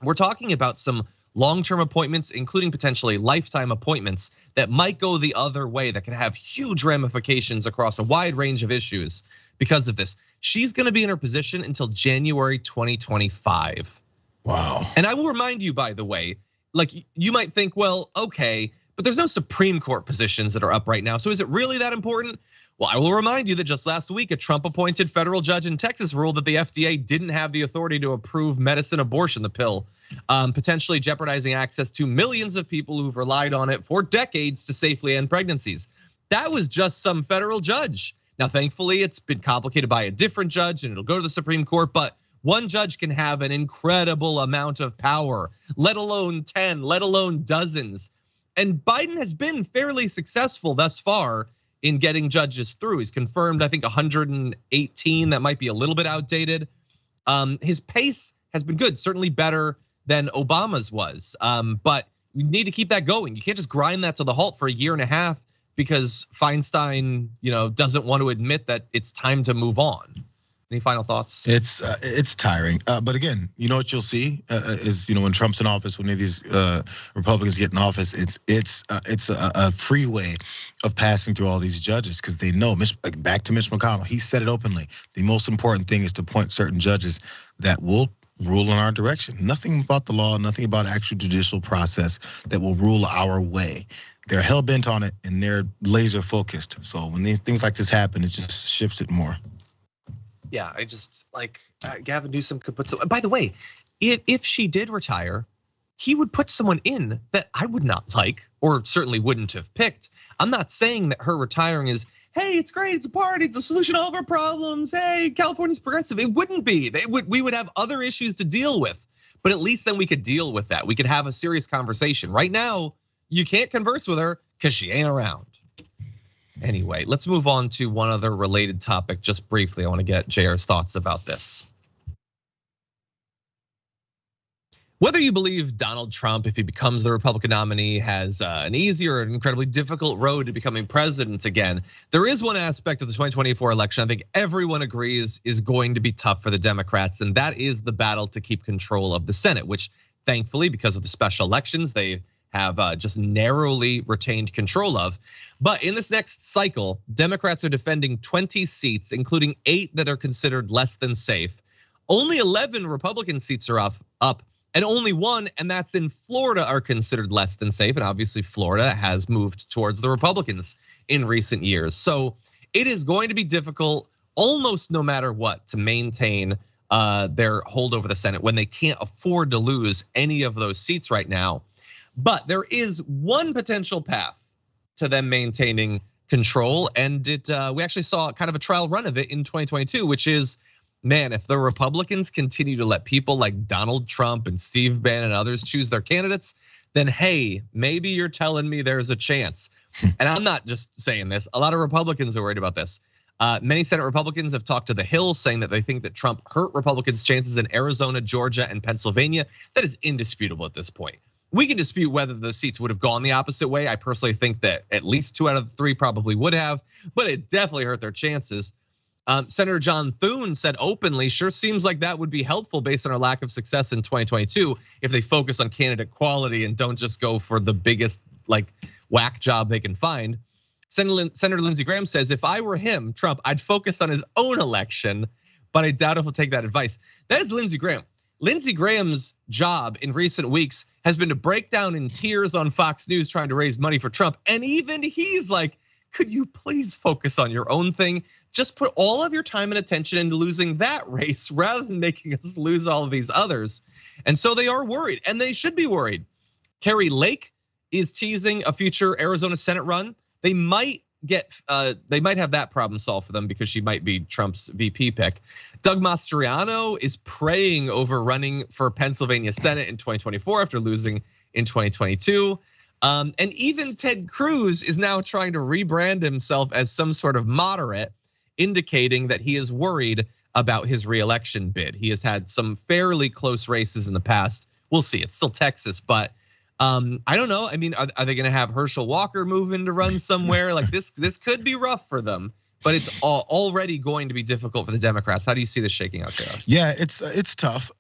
We're talking about some long-term appointments, including potentially lifetime appointments that might go the other way, that can have huge ramifications across a wide range of issues because of this. She's gonna be in her position until January 2025. Wow. And I will remind you, by the way, like you might think, well, okay, but there's no Supreme Court positions that are up right now. So is it really that important? Well, I will remind you that just last week, a Trump-appointed federal judge in Texas ruled that the FDA didn't have the authority to approve medicine abortion, the pill, potentially jeopardizing access to millions of people who've relied on it for decades to safely end pregnancies. That was just some federal judge. Now, thankfully, it's been complicated by a different judge and it'll go to the Supreme Court, but one judge can have an incredible amount of power, let alone 10, let alone dozens. And Biden has been fairly successful thus far in getting judges through. He's confirmed, I think, 118. That might be a little bit outdated. His pace has been good, certainly better than Obama's was. But we need to keep that going. You can't just grind that to the halt for a year and a half because Feinstein, doesn't want to admit that it's time to move on. Any final thoughts? It's tiring, but again, what you'll see is when Trump's in office, when these Republicans get in office, it's a freeway of passing through all these judges because they know. Back to Mitch McConnell, he said it openly. The most important thing is to appoint certain judges that will rule in our direction. Nothing about the law, nothing about actual judicial process that will rule our way. They're hell bent on it and they're laser focused. So when things like this happen, it just shifts it more. Yeah, I just like Gavin Newsom could put some. By the way, if she did retire, he would put someone in that I would not like, or certainly wouldn't have picked. I'm not saying that her retiring is, hey, it's great, it's a party, it's a solution to all of our problems. Hey, California's progressive. It wouldn't be. We would have other issues to deal with, but at least then we could deal with that. We could have a serious conversation. Right now, you can't converse with her because she ain't around. Anyway, let's move on to one other related topic just briefly. I want to get Jayar's thoughts about this. Whether you believe Donald Trump, if he becomes the Republican nominee, has an easier or an incredibly difficult road to becoming president again, there is one aspect of the 2024 election I think everyone agrees is going to be tough for the Democrats, and that is the battle to keep control of the Senate, which thankfully, because of the special elections, they have just narrowly retained control of. But in this next cycle, Democrats are defending 20 seats, including 8 that are considered less than safe. Only 11 Republican seats are up. And only 1, and that's in Florida, are considered less than safe. And obviously Florida has moved towards the Republicans in recent years. So it is going to be difficult almost no matter what to maintain their hold over the Senate when they can't afford to lose any of those seats right now. But there is one potential path to them maintaining control. And we actually saw kind of a trial run of it in 2022, which is, man, if the Republicans continue to let people like Donald Trump and Steve Bannon and others choose their candidates, then hey, maybe you're telling me there's a chance. And I'm not just saying this, a lot of Republicans are worried about this. Many Senate Republicans have talked to the Hill saying that they think that Trump hurt Republicans' chances in Arizona, Georgia, and Pennsylvania. That is indisputable at this point. We can dispute whether the seats would have gone the opposite way. I personally think that at least 2 out of the 3 probably would have, but it definitely hurt their chances. Senator John Thune said openly, sure seems like that would be helpful based on our lack of success in 2022 if they focus on candidate quality and don't just go for the biggest like whack job they can find. Senator Lindsey Graham says, if I were him, Trump, I'd focus on his own election, but I doubt if he'll take that advice. That is Lindsey Graham. Lindsey Graham's job in recent weeks has been to break down in tears on Fox News trying to raise money for Trump. And even he's like, could you please focus on your own thing? Just put all of your time and attention into losing that race rather than making us lose all of these others. And so they are worried, and they should be worried. Carrie Lake is teasing a future Arizona Senate run. They might have that problem solved for them because she might be Trump's VP pick. Doug Mastriano is praying over running for Pennsylvania Senate in 2024 after losing in 2022. And even Ted Cruz is now trying to rebrand himself as some sort of moderate, indicating that he is worried about his reelection bid. He has had some fairly close races in the past. We'll see, it's still Texas, but I don't know. I mean, are they gonna have Herschel Walker move in to run somewhere? Like this could be rough for them, but it's already going to be difficult for the Democrats. How do you see this shaking out, Jayar? Yeah, it's tough.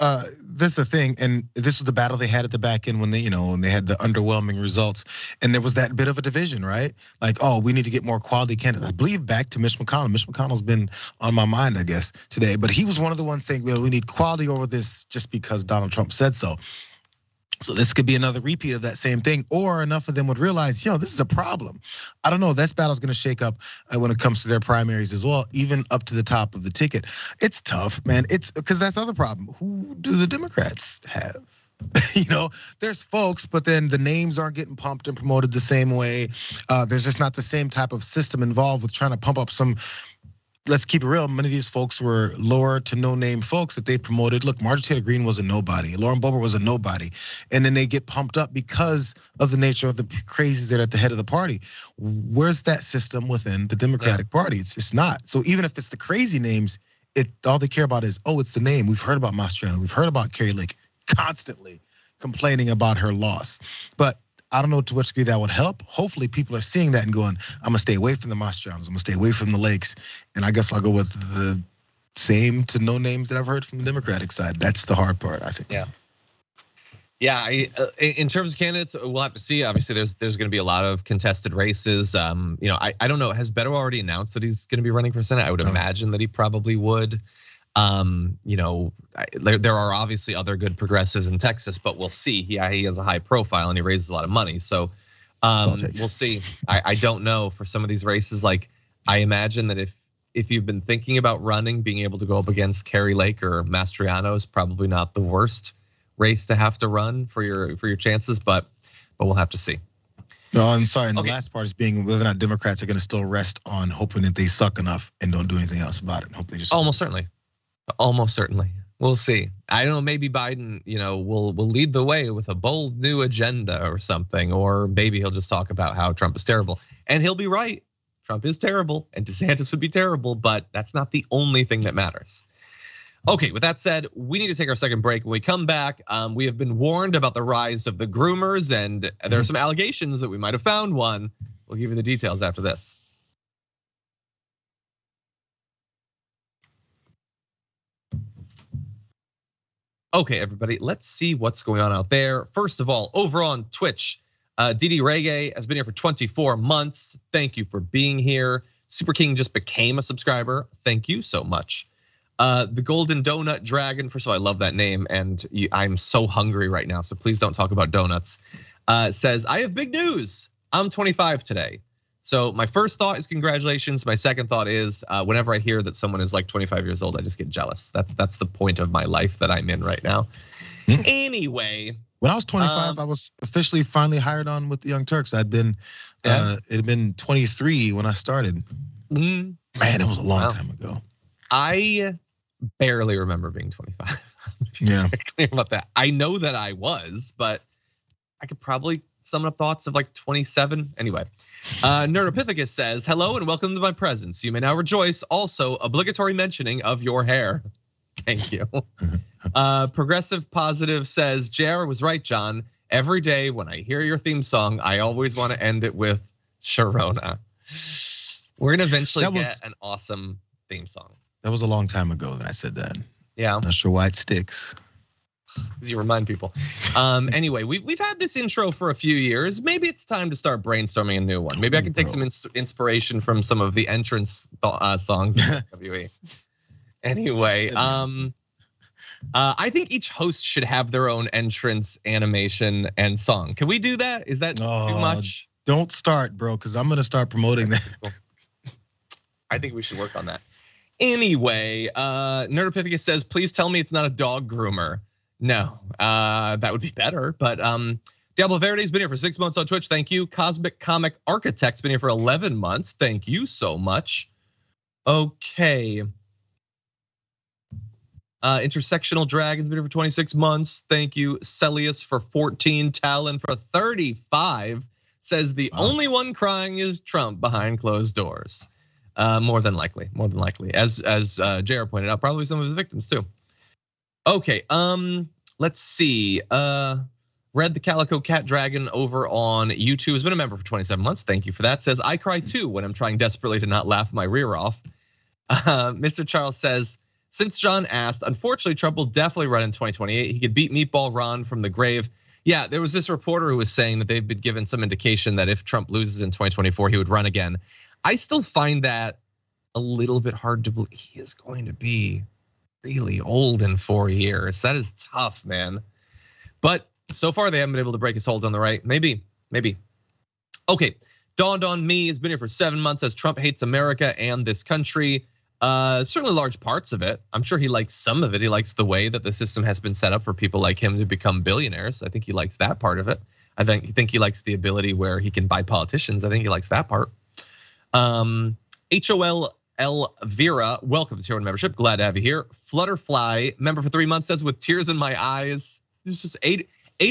This is the thing, and this was the battle they had at the back end when they had the underwhelming results, and there was that bit of a division, right? Like, oh, we need to get more quality candidates. I believe back to Mitch McConnell. Mitch McConnell's been on my mind, I guess, today, but he was one of the ones saying, well, we need quality over this just because Donald Trump said so. So this could be another repeat of that same thing, or enough of them would realize, this is a problem. I don't know, this battle's gonna shake up when it comes to their primaries as well, even up to the top of the ticket. It's tough, man, it's because that's the other problem. Who do the Democrats have? There's folks, but then the names aren't getting pumped and promoted the same way. There's just not the same type of system involved with trying to pump up some. Let's keep it real. Many of these folks were lower to no name folks that they promoted. Look, Marjorie Taylor Greene was a nobody. Lauren Boebert was a nobody. And then they get pumped up because of the nature of the crazies that are at the head of the party. Where's that system within the Democratic Party? It's just not. So even if it's the crazy names, all they care about is, it's the name. We've heard about Mastriano. We've heard about Carrie Lake constantly complaining about her loss. But I don't know to what degree that would help. Hopefully people are seeing that and going, I'm gonna stay away from the Mastrianos, I'm gonna stay away from the Lakes. And I guess I'll go with the same to no names that I've heard from the Democratic side. That's the hard part, I think. Yeah, in terms of candidates, we'll have to see. Obviously, there's going to be a lot of contested races. I don't know. Has Beto already announced that he's going to be running for Senate? I would imagine that he probably would. There are obviously other good progressives in Texas, but we'll see. He has a high profile and he raises a lot of money. So we'll see. I don't know for some of these races. Like I imagine that if you've been thinking about running, being able to go up against Carrie Lake or Mastriano is probably not the worst race to have to run for your chances, but we'll have to see. No, I'm sorry. And the last part is being whether or not Democrats are going to still rest on hoping that they suck enough and don't do anything else about it. Hope they just almost certainly. We'll see. I don't know. Maybe Biden, will lead the way with a bold new agenda or something, or maybe he'll just talk about how Trump is terrible, and he'll be right. Trump is terrible, and DeSantis would be terrible, but that's not the only thing that matters. Okay, with that said, we need to take our second break. When we come back, we have been warned about the rise of the groomers, and there are some allegations that we might have found one. We'll give you the details after this. Okay, everybody, let's see what's going on out there. First of all, over on Twitch, DD Reggae has been here for 24 months. Thank you for being here. Super King just became a subscriber. Thank you so much. The Golden Donut Dragon, first of all, I love that name, and I'm so hungry right now, so please don't talk about donuts. Says, I have big news. I'm 25 today. So my first thought is congratulations. My second thought is whenever I hear that someone is like 25 years old, I just get jealous. That's the point of my life that I'm in right now. Anyway. When I was 25, I was officially finally hired on with the Young Turks. I'd been, it had been 23 when I started. Man, it was a long time ago. I barely remember being 25. Yeah. Clear about that. I know that I was, but I could probably summon up thoughts of like 27. Anyway, Neuropithecus says, hello and welcome to my presence. You may now rejoice. Also, obligatory mentioning of your hair. Thank you. Progressive Positive says, Jayar was right, John. Every day when I hear your theme song, I always want to end it with Sharona. We're gonna eventually get an awesome theme song. That was a long time ago that I said that. Yeah. Not sure why it sticks. Because you remind people. Anyway, we've had this intro for a few years. Maybe it's time to start brainstorming a new one. Maybe I can take some inspiration from some of the entrance songs in WWE. Anyway, I think each host should have their own entrance animation and song. Can we do that? Is that too much? Don't start, bro, because I'm gonna start promoting that. I think we should work on that. Anyway, Nerdopithecus says, please tell me it's not a dog groomer. No, that would be better. But Diablo Verde's been here for 6 months on Twitch. Thank you. Cosmic Comic Architect's been here for 11 months. Thank you so much. Okay. Intersectional Dragon's been here for 26 months. Thank you. Celius for 14. Talon for 35. Says the only one crying is Trump behind closed doors. More than likely. As Jayar pointed out, probably some of his victims too. Okay, let's see. Red the Calico Cat Dragon over on YouTube has been a member for 27 months. Thank you for that. Says, I cry too when I'm trying desperately to not laugh my rear off. Mr. Charles says, since John asked, unfortunately, Trump will definitely run in 2028. He could beat Meatball Ron from the grave. Yeah, there was this reporter who was saying that they've been given some indication that if Trump loses in 2024, he would run again. I still find that a little bit hard to believe. He is going to be really old in 4 years. That is tough, man. But so far they haven't been able to break his hold on the right. Maybe. Okay, Dawned on Me has been here for 7 months. As Trump hates America and this country. Certainly large parts of it. I'm sure he likes some of it. He likes the way that the system has been set up for people like him to become billionaires. I think he likes that part of it. I think he likes the ability where he can buy politicians. I think he likes that part. HOL Elvira, welcome to Hero Membership. Glad to have you here. Flutterfly, member for 3 months, says with tears in my eyes. There's just eight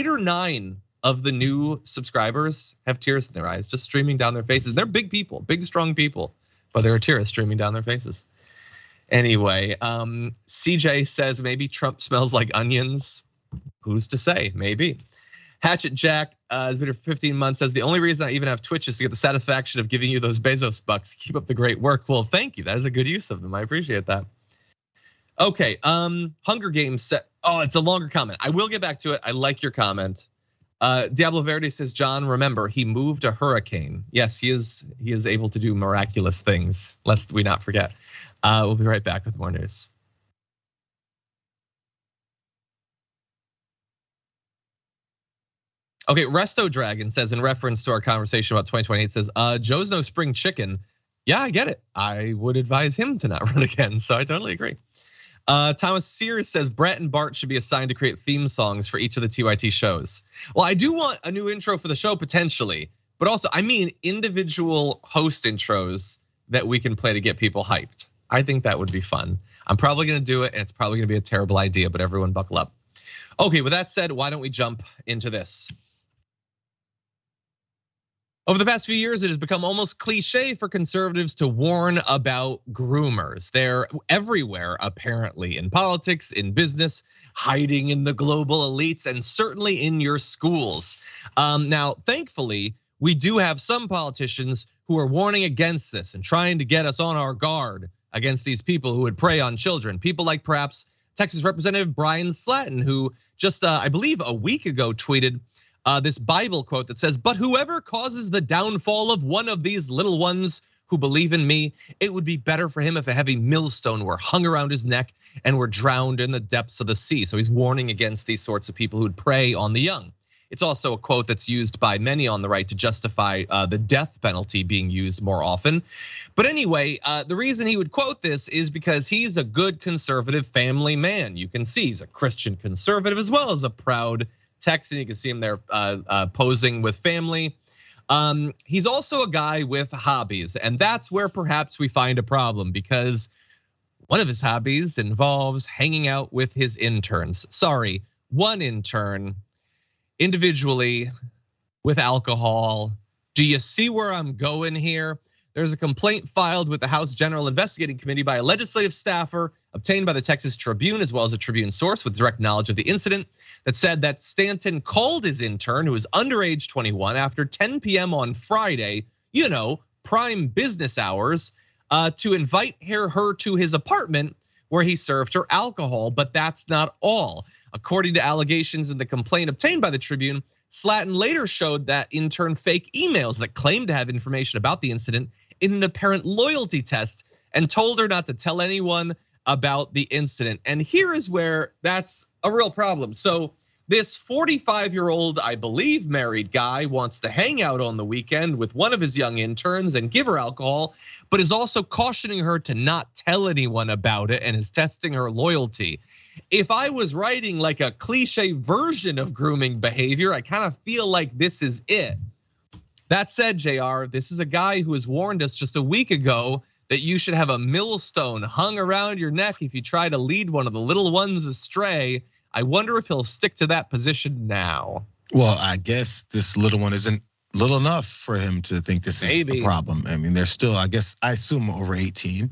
or nine of the new subscribers have tears in their eyes, just streaming down their faces. They're big people, big strong people, but there are tears streaming down their faces. Anyway, CJ says maybe Trump smells like onions. Who's to say? Maybe. Hatchet Jack has been here for 15 months. Says the only reason I even have Twitch is to get the satisfaction of giving you those Bezos bucks. Keep up the great work. Well, thank you. That is a good use of them. I appreciate that. Okay, Hunger Games set. Oh, it's a longer comment. I will get back to it. I like your comment. Diablo Verde says, John, remember he moved a hurricane. Yes, he is able to do miraculous things. Lest we not forget. We'll be right back with more news. Okay, Resto Dragon says in reference to our conversation about 2028, says, Joe's no spring chicken. Yeah, I get it. I would advise him to not run again, so I totally agree. Thomas Sears says Brett and Bart should be assigned to create theme songs for each of the TYT shows. Well, I do want a new intro for the show potentially, but also, I mean individual host intros that we can play to get people hyped. I think that would be fun. I'm probably gonna do it and it's probably gonna be a terrible idea, but everyone buckle up. Okay, with that said, why don't we jump into this? Over the past few years, it has become almost cliche for conservatives to warn about groomers. They're everywhere, apparently, in politics, in business, hiding in the global elites, and certainly in your schools. Now, thankfully, we do have some politicians who are warning against this and trying to get us on our guard against these people who would prey on children. People like perhaps Texas Representative Brian Slatton, who just, I believe a week ago tweeted this Bible quote that says, "But whoever causes the downfall of one of these little ones who believe in me, it would be better for him if a heavy millstone were hung around his neck and were drowned in the depths of the sea." So he's warning against these sorts of people who'd prey on the young. It's also a quote that's used by many on the right to justify the death penalty being used more often. But anyway, the reason he would quote this is because he's a good conservative family man. You can see he's a Christian conservative as well as a proud Texan. You can see him there posing with family. He's also a guy with hobbies, and that's where perhaps we find a problem, because one of his hobbies involves hanging out with his interns. Sorry, one intern individually with alcohol. Do you see where I'm going here? There's a complaint filed with the House General Investigating Committee by a legislative staffer obtained by the Texas Tribune, as well as a Tribune source with direct knowledge of the incident, that said that Stanton called his intern, who was underage 21, after 10 p.m. on Friday, prime business hours, to invite her to his apartment where he served her alcohol. But that's not all. According to allegations in the complaint obtained by the Tribune, Slatton later showed that intern fake emails that claimed to have information about the incident in an apparent loyalty test and told her not to tell anyone about the incident. And here is where that's a real problem. So this 45-year-old, I believe, married guy wants to hang out on the weekend with one of his young interns and give her alcohol, but is also cautioning her to not tell anyone about it and is testing her loyalty. If I was writing like a cliche version of grooming behavior, I kind of feel like this is it. That said, Jayar, this is a guy who has warned us just a week ago that you should have a millstone hung around your neck if you try to lead one of the little ones astray. I wonder if he'll stick to that position now. Well, I guess this little one isn't little enough for him to think this is a problem. I mean, they're still, I assume over 18,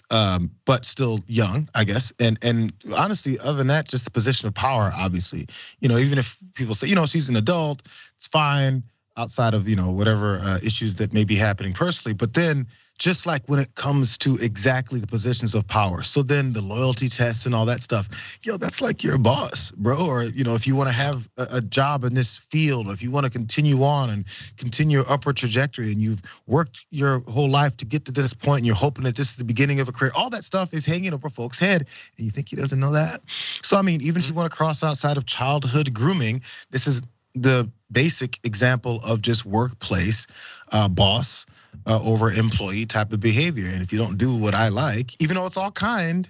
but still young, I guess. And honestly, other than that, just the position of power, obviously. Even if people say, she's an adult, it's fine outside of, whatever issues that may be happening personally. But then just like when it comes to exactly the positions of power. So then the loyalty tests and all that stuff, that's like your boss, bro. Or, if you want to have a job in this field, or if you want to continue on and continue your upward trajectory, and you've worked your whole life to get to this point, and you're hoping that this is the beginning of a career, all that stuff is hanging over folks' head, and you think he doesn't know that? So, I mean, even if you want to cross outside of childhood grooming, this is the basic example of just workplace boss over employee type of behavior. And if you don't do what I like, even though it's all kind,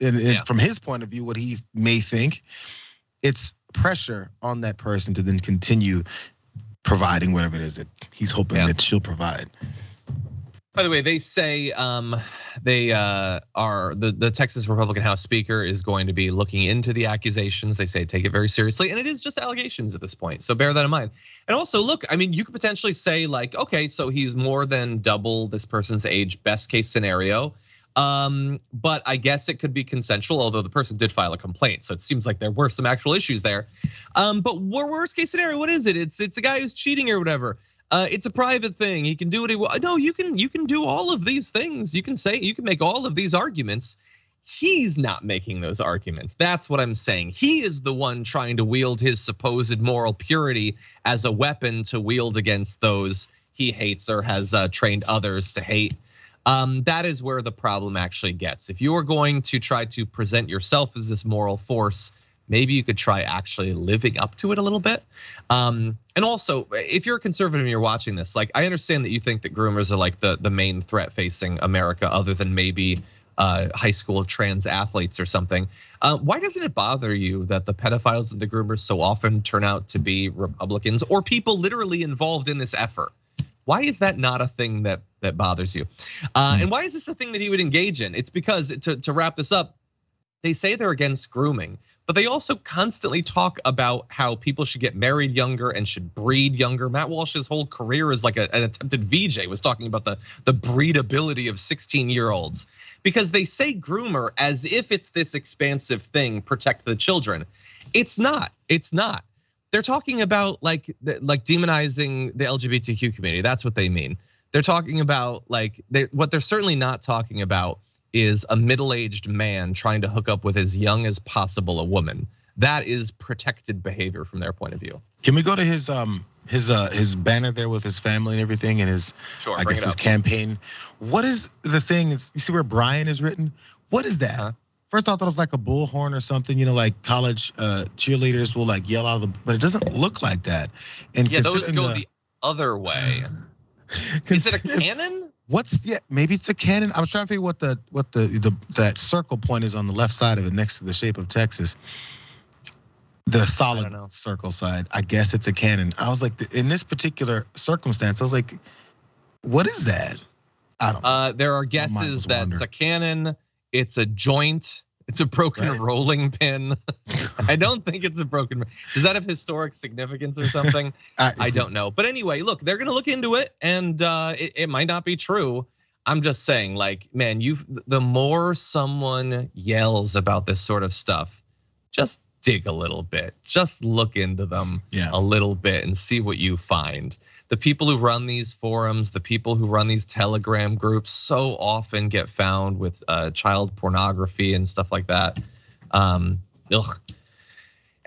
and from his point of view, what he may think, it's pressure on that person to then continue providing whatever it is that he's hoping that she'll provide. By the way, they say they are the Texas Republican House Speaker is going to be looking into the accusations. They say take it very seriously, and it is just allegations at this point. So bear that in mind. And also, look, I mean, you could potentially say like, okay, so he's more than double this person's age, best case scenario. But I guess it could be consensual, although the person did file a complaint, so it seems like there were some actual issues there. But worst case scenario, what is it? It's a guy who's cheating or whatever. It's a private thing. He can do what he wants. No, you can do all of these things. You can make all of these arguments. He's not making those arguments. That's what I'm saying. He is the one trying to wield his supposed moral purity as a weapon to wield against those he hates or has trained others to hate. That is where the problem actually gets. If you are going to try to present yourself as this moral force, maybe you could try actually living up to it a little bit. And also, if you're a conservative and you're watching this, like I understand that you think that groomers are like the main threat facing America, other than maybe high school trans athletes or something. Why doesn't it bother you that the pedophiles and the groomers so often turn out to be Republicans or people literally involved in this effort? Why is that not a thing that bothers you? And why is this a thing that he would engage in? It's because, to wrap this up, they say they're against grooming. but they also constantly talk about how people should get married younger and should breed younger. Matt Walsh's whole career as like an attempted VJ was talking about the breedability of 16-year-olds, because they say groomer as if it's this expansive thing, protect the children. It's not. They're talking about like demonizing the LGBTQ community. That's what they mean. They're talking about what they're certainly not talking about is a middle-aged man trying to hook up with as young as possible a woman. That is protected behavior from their point of view. Can we go to his banner there with his family and everything, and his I guess his campaign? What is the thing? You see where Brian is written? What is that? Huh? First I thought it was like a bullhorn or something, like college cheerleaders will like yell out of but it doesn't look like that. And yeah, those go the other way. Is it a cannon? Maybe it's a cannon. I was trying to figure what that circle point is on the left side of it next to the shape of Texas. The solid circle side. I guess it's a cannon. I was like, in this particular circumstance, I was like, what is that? I don't know. There are guesses that it's a cannon, it's a joint, it's a broken rolling pin. I don't think it's a broken. Does that have historic significance or something? I don't know. But anyway, look, they're gonna look into it, and it might not be true. I'm just saying, man, the more someone yells about this sort of stuff, just dig a little bit, just look into them a little bit and see what you find. The people who run these forums, the people who run these Telegram groups so often get found with child pornography and stuff like that.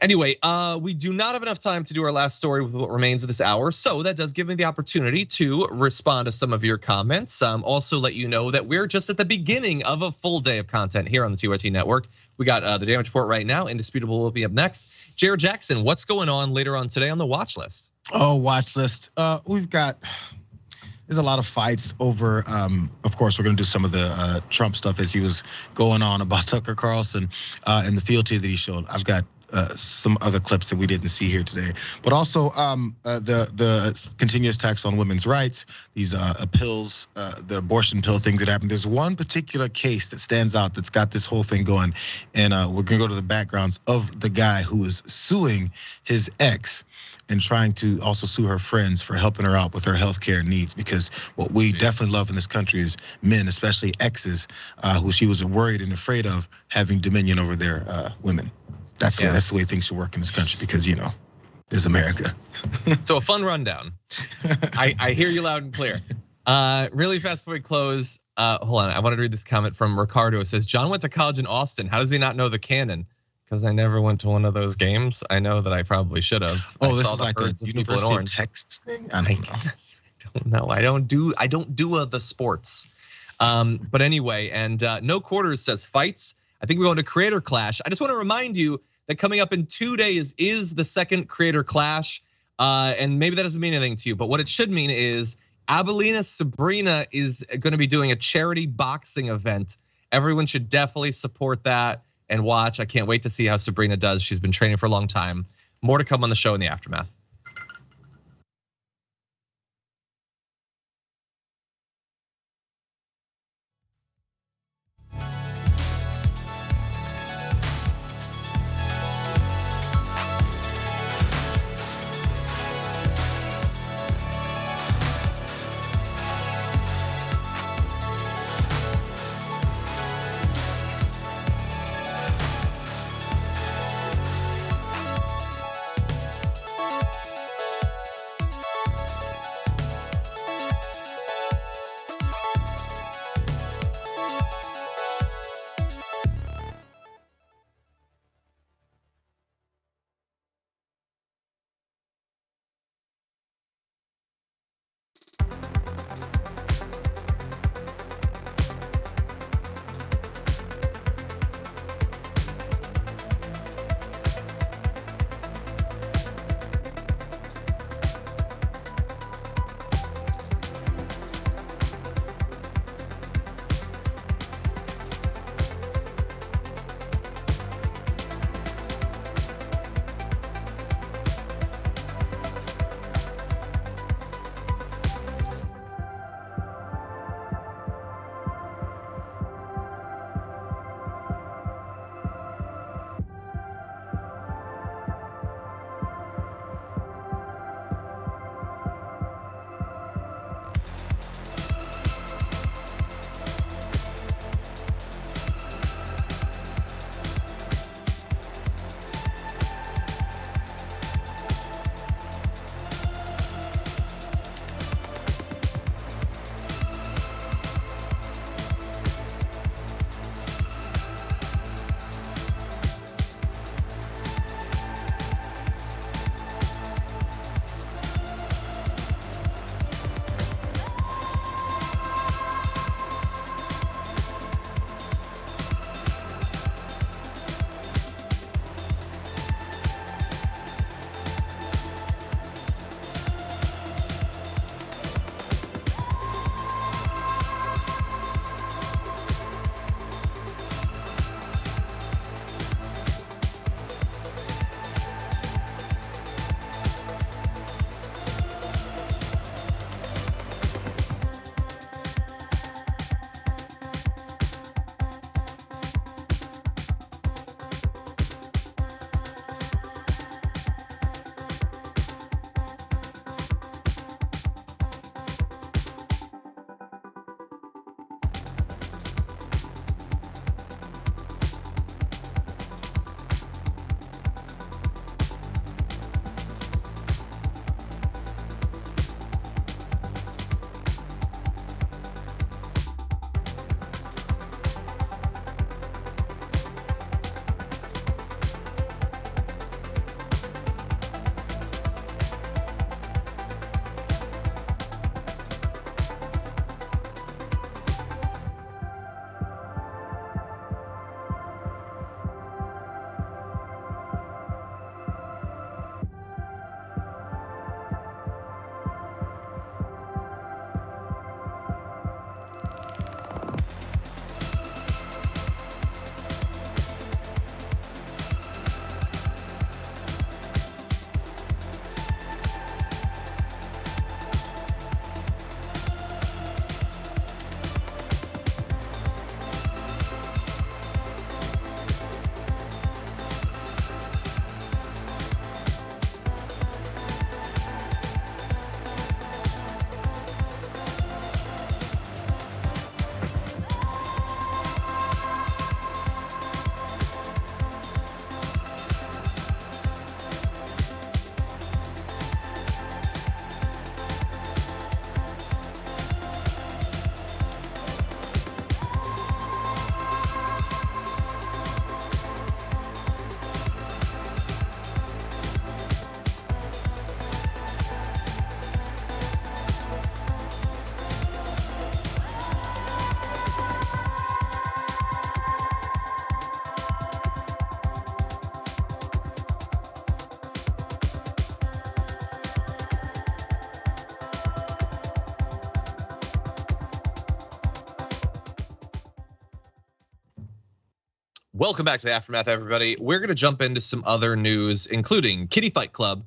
Anyway, we do not have enough time to do our last story with what remains of this hour. So that does give me the opportunity to respond to some of your comments. Also let you know that we're just at the beginning of a full day of content here on the TYT network. We got the damage report right now. Indisputable will be up next. Jayar Jackson, what's going on later on today on the watch list? Oh, watch list. There's a lot of fights over, of course, we're gonna do some of the Trump stuff as he was going on about Tucker Carlson and the fealty that he showed. I've got some other clips that we didn't see here today, but also the continuous attacks on women's rights, these pills, the abortion pill things that happened. There's one particular case that stands out that's got this whole thing going, and we're gonna go to the backgrounds of the guy who is suing his ex and trying to also sue her friends for helping her out with her healthcare needs, because what we definitely love in this country is men, especially exes, who she was worried and afraid of having dominion over their women. That's the way things should work in this country, because there's America. So a fun rundown. I hear you loud and clear. Really fast before we close. Hold on, I wanted to read this comment from Ricardo. It says, John went to college in Austin. How does he not know the cannon? Because I never went to one of those games. I know that I probably should have. Oh, this is like a University of Texas thing? I don't know. I don't do the sports. But anyway, and No Quarters says fights. I think we're going to Creator Clash. I just want to remind you that coming up in 2 days is the second Creator Clash. And maybe that doesn't mean anything to you, but what it should mean is Abelina Sabrina is going to be doing a charity boxing event. Everyone should definitely support that and watch. I can't wait to see how Sabrina does. She's been training for a long time. More to come on the show in the aftermath. Welcome back to the Aftermath, everybody. We're gonna jump into some other news, including Kitty Fight Club,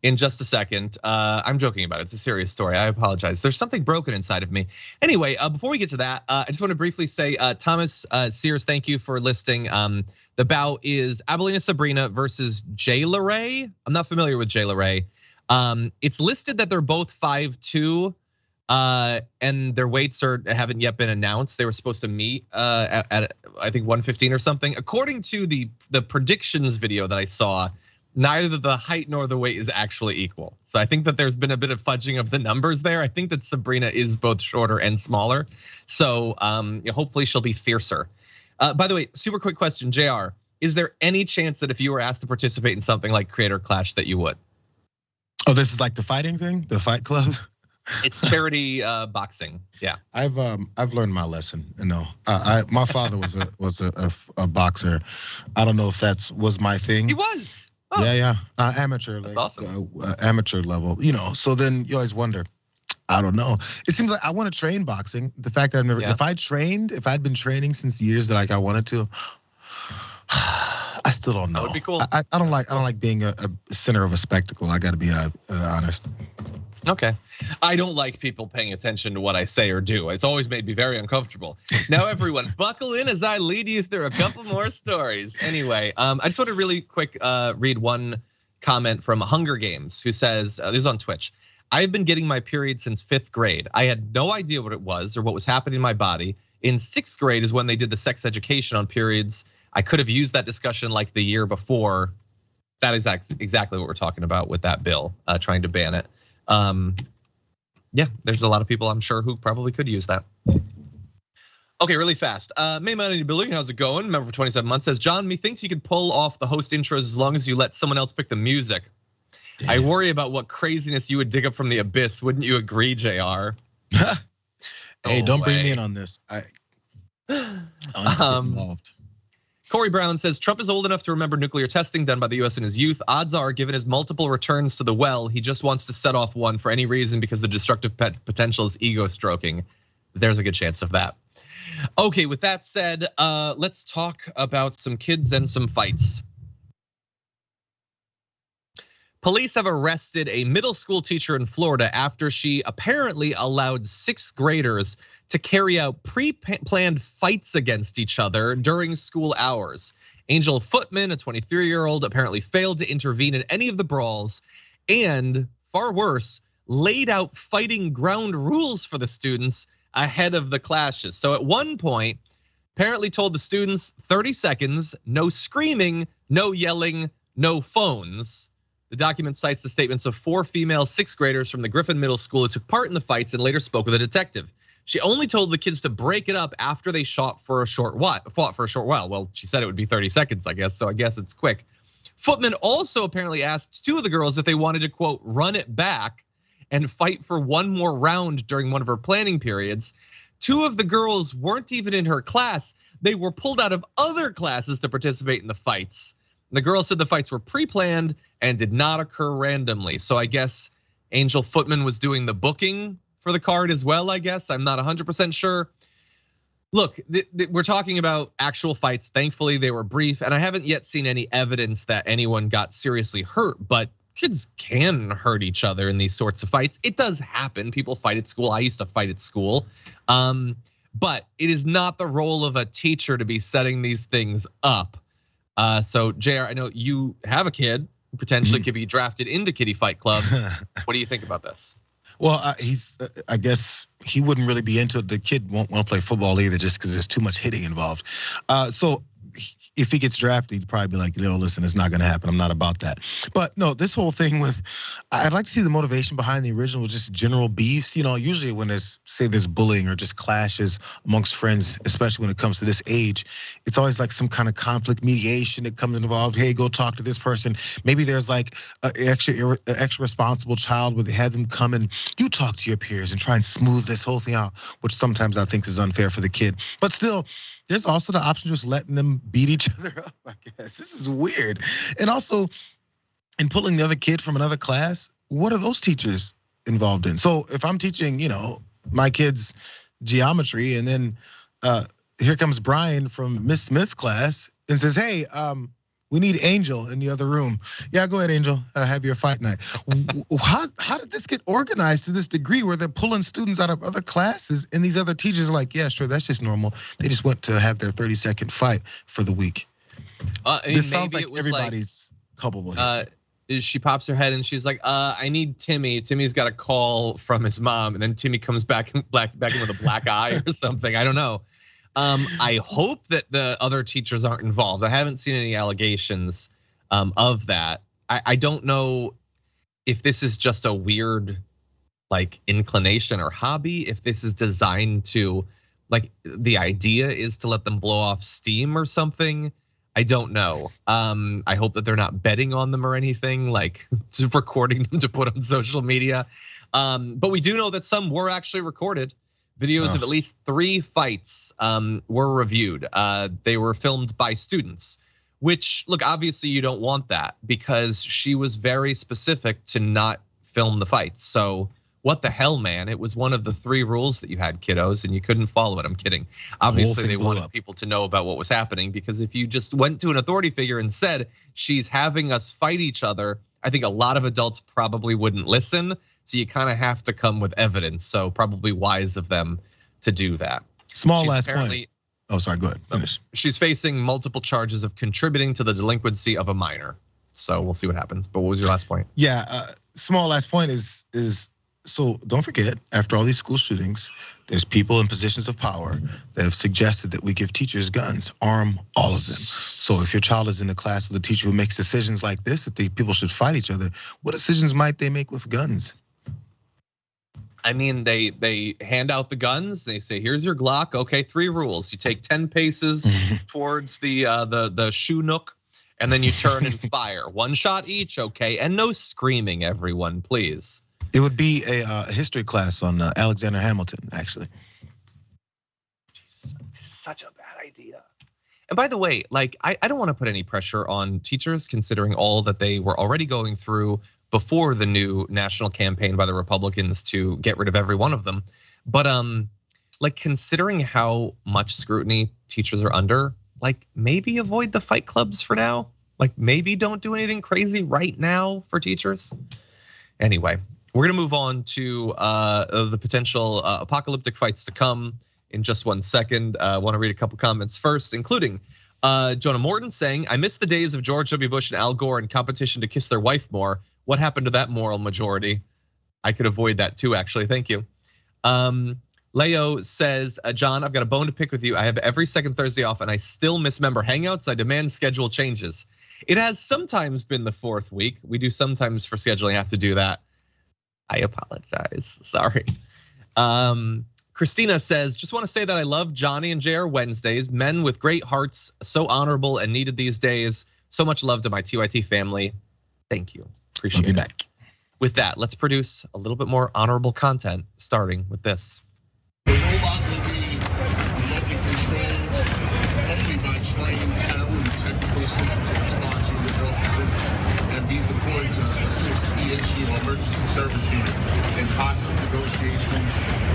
in just a second. I'm joking about it. It's a serious story. I apologize. There's something broken inside of me. Anyway, before we get to that, I just want to briefly say, Thomas Sears, thank you for listing. The bout is Abelina Sabrina versus Jayar Ray. I'm not familiar with Jayar Ray. It's listed that they're both 5'2". And their weights haven't yet been announced. They were supposed to meet at I think 115 or something. According to the predictions video that I saw, neither the height nor the weight is actually equal. So I think that there's been a bit of fudging of the numbers there. I think that Sabrina is both shorter and smaller. So hopefully she'll be fiercer. By the way, super quick question, JR. Is there any chance that if you were asked to participate in something like Creator Clash that you would? Oh, this is like the fighting thing, the Fight Club? It's charity boxing. Yeah, I've learned my lesson. My father was a boxer. I don't know if was my thing. He was. Oh. Yeah. Amateur, like awesome. Amateur level. So then you always wonder. I don't know. It seems like I want to train boxing. The fact that I've never, if I'd been training since the years that like I wanted to, I still don't know. That would be cool. I don't like being a center of a spectacle. I got to be honest. Okay. I don't like people paying attention to what I say or do. It's always made me very uncomfortable. Now, everyone, buckle in as I lead you through a couple more stories. Anyway, I just want to really quick read one comment from Hunger Games, who says, this is on Twitch. I've been getting my period since 5th grade. I had no idea what it was or what was happening in my body. In 6th grade is when they did the sex education on periods. I could have used that discussion like the year before. That is exactly what we're talking about with that bill, trying to ban it. Yeah, there's a lot of people I'm sure who probably could use that. Okay, really fast. May Money Building, how's it going? Member for 27 months says, John, methinks you could pull off the host intros as long as you let someone else pick the music. Damn. I worry about what craziness you would dig up from the abyss. Wouldn't you agree, JR? Hey, don't bring me in on this. I want to get involved. Corey Brown says Trump is old enough to remember nuclear testing done by the US in his youth. Odds are, given his multiple returns to the well, he just wants to set off one for any reason because the destructive potential is ego stroking. There's a good chance of that. Okay, with that said, let's talk about some kids and some fights. Police have arrested a middle school teacher in Florida after she apparently allowed 6th graders to carry out pre-planned fights against each other during school hours. Angel Footman, a 23-year-old, apparently failed to intervene in any of the brawls and, far worse, laid out fighting ground rules for the students ahead of the clashes. So at one point, apparently told the students 30 seconds, no screaming, no yelling, no phones. The document cites the statements of 4 female 6th graders from the Griffin Middle School who took part in the fights and later spoke with a detective. She only told the kids to break it up after they fought for a short while. Well, she said it would be 30 seconds, I guess, so I guess it's quick. Footman also apparently asked 2 of the girls if they wanted to, quote, run it back and fight for one more round during one of her planning periods. 2 of the girls weren't even in her class. They were pulled out of other classes to participate in the fights. The girls said the fights were pre-planned and did not occur randomly. So I guess Angel Footman was doing the booking for the card as well, I guess. I'm not 100% sure. Look, we're talking about actual fights. Thankfully, they were brief, and I haven't yet seen any evidence that anyone got seriously hurt, but kids can hurt each other in these sorts of fights. It does happen. People fight at school. I used to fight at school. But it is not the role of a teacher to be setting these things up. So JR, I know you have a kid, potentially could be drafted into Kitty Fight Club. What do you think about this? Well, I guess he wouldn't really be into it. The kid won't want to play football either just because there's too much hitting involved. So if he gets drafted, he'd probably be like, listen, it's not gonna happen. I'm not about that. But no, this whole thing with, I'd like to see the motivation behind the original, just general beefs. Usually when there's bullying or just clashes amongst friends, especially when it comes to this age, it's always like some kind of conflict mediation that comes involved. Hey, go talk to this person. Maybe there's like an extra responsible child where they have them come and you talk to your peers and try and smooth this whole thing out, which sometimes I think is unfair for the kid. But still, there's also the option of just letting them beat each other up, I guess. This is weird. And also, in pulling the other kid from another class, what are those teachers involved in? So if I'm teaching, my kids geometry and then here comes Brian from Miss Smith's class and says, hey, we need Angel in the other room. Yeah, go ahead, Angel. Have your fight night. How did this get organized to this degree where they're pulling students out of other classes and these other teachers are like, yeah, sure, that's just normal. They just went to have their 30-second fight for the week. This sounds like everybody's culpable here. She pops her head and she's like, I need Timmy. Timmy's got a call from his mom, and then Timmy comes back in with a black eye or something. I don't know. I hope that the other teachers aren't involved. I haven't seen any allegations of that. I don't know if this is just a weird like inclination or hobby, if this is designed to, like, the idea is to let them blow off steam or something. I don't know. I hope that they're not betting on them or anything, like recording them to put on social media. But we do know that some were actually recorded. Videos of at least 3 fights were reviewed. They were filmed by students, which, look, obviously you don't want that because she was very specific to not film the fights. So what the hell, man? It was one of the 3 rules that you had, kiddos, and you couldn't follow it. I'm kidding. Obviously, they wanted people to know about what was happening, because if you just went to an authority figure and said, she's having us fight each other, I think a lot of adults probably wouldn't listen. So you kind of have to come with evidence. So probably wise of them to do that. Last point. Oh, sorry, go ahead, finish. She's facing multiple charges of contributing to the delinquency of a minor. So we'll see what happens. But what was your last point? Yeah, small last point is so don't forget, after all these school shootings, there's people in positions of power that have suggested that we give teachers guns, arm all of them. So if your child is in a class with a teacher who makes decisions like this, that people should fight each other, what decisions might they make with guns? I mean, they hand out the guns. They say, "Here's your Glock. Okay, 3 rules. You take 10 paces towards the shoe nook, and then you turn and fire. 1 shot each, okay? And no screaming, everyone, please." It would be a history class on Alexander Hamilton, actually. Such a bad idea. And by the way, like, I don't want to put any pressure on teachers, considering all that they were already going through before the new national campaign by the Republicans to get rid of every one of them. But like, considering how much scrutiny teachers are under, like, maybe avoid the fight clubs for now. Like, maybe don't do anything crazy right now for teachers. Anyway, we're gonna move on to the potential apocalyptic fights to come in just 1 second. I want to read a couple comments first, including Jonah Morton saying, "I miss the days of George W. Bush and Al Gore in competition to kiss their wife more. What happened to that moral majority?" I could avoid that too, actually. Thank you. Leo says, "John, I've got a bone to pick with you. I have every second Thursday off and I still miss member hangouts. I demand schedule changes." It has sometimes been the 4th week. We do sometimes for scheduling have to do that. I apologize, sorry. Christina says, "Just want to say that I love Johnny and Jayar Wednesdays. Men with great hearts, so honorable and needed these days. So much love to my TYT family. Thank you, appreciate it." Back. With that, let's produce a little bit more honorable content, starting with this. The robot will be remotely controlled only by trained terror and technical assistance response unit officers, and be deployed to assist ESU Emergency Service Unit in hostage negotiations,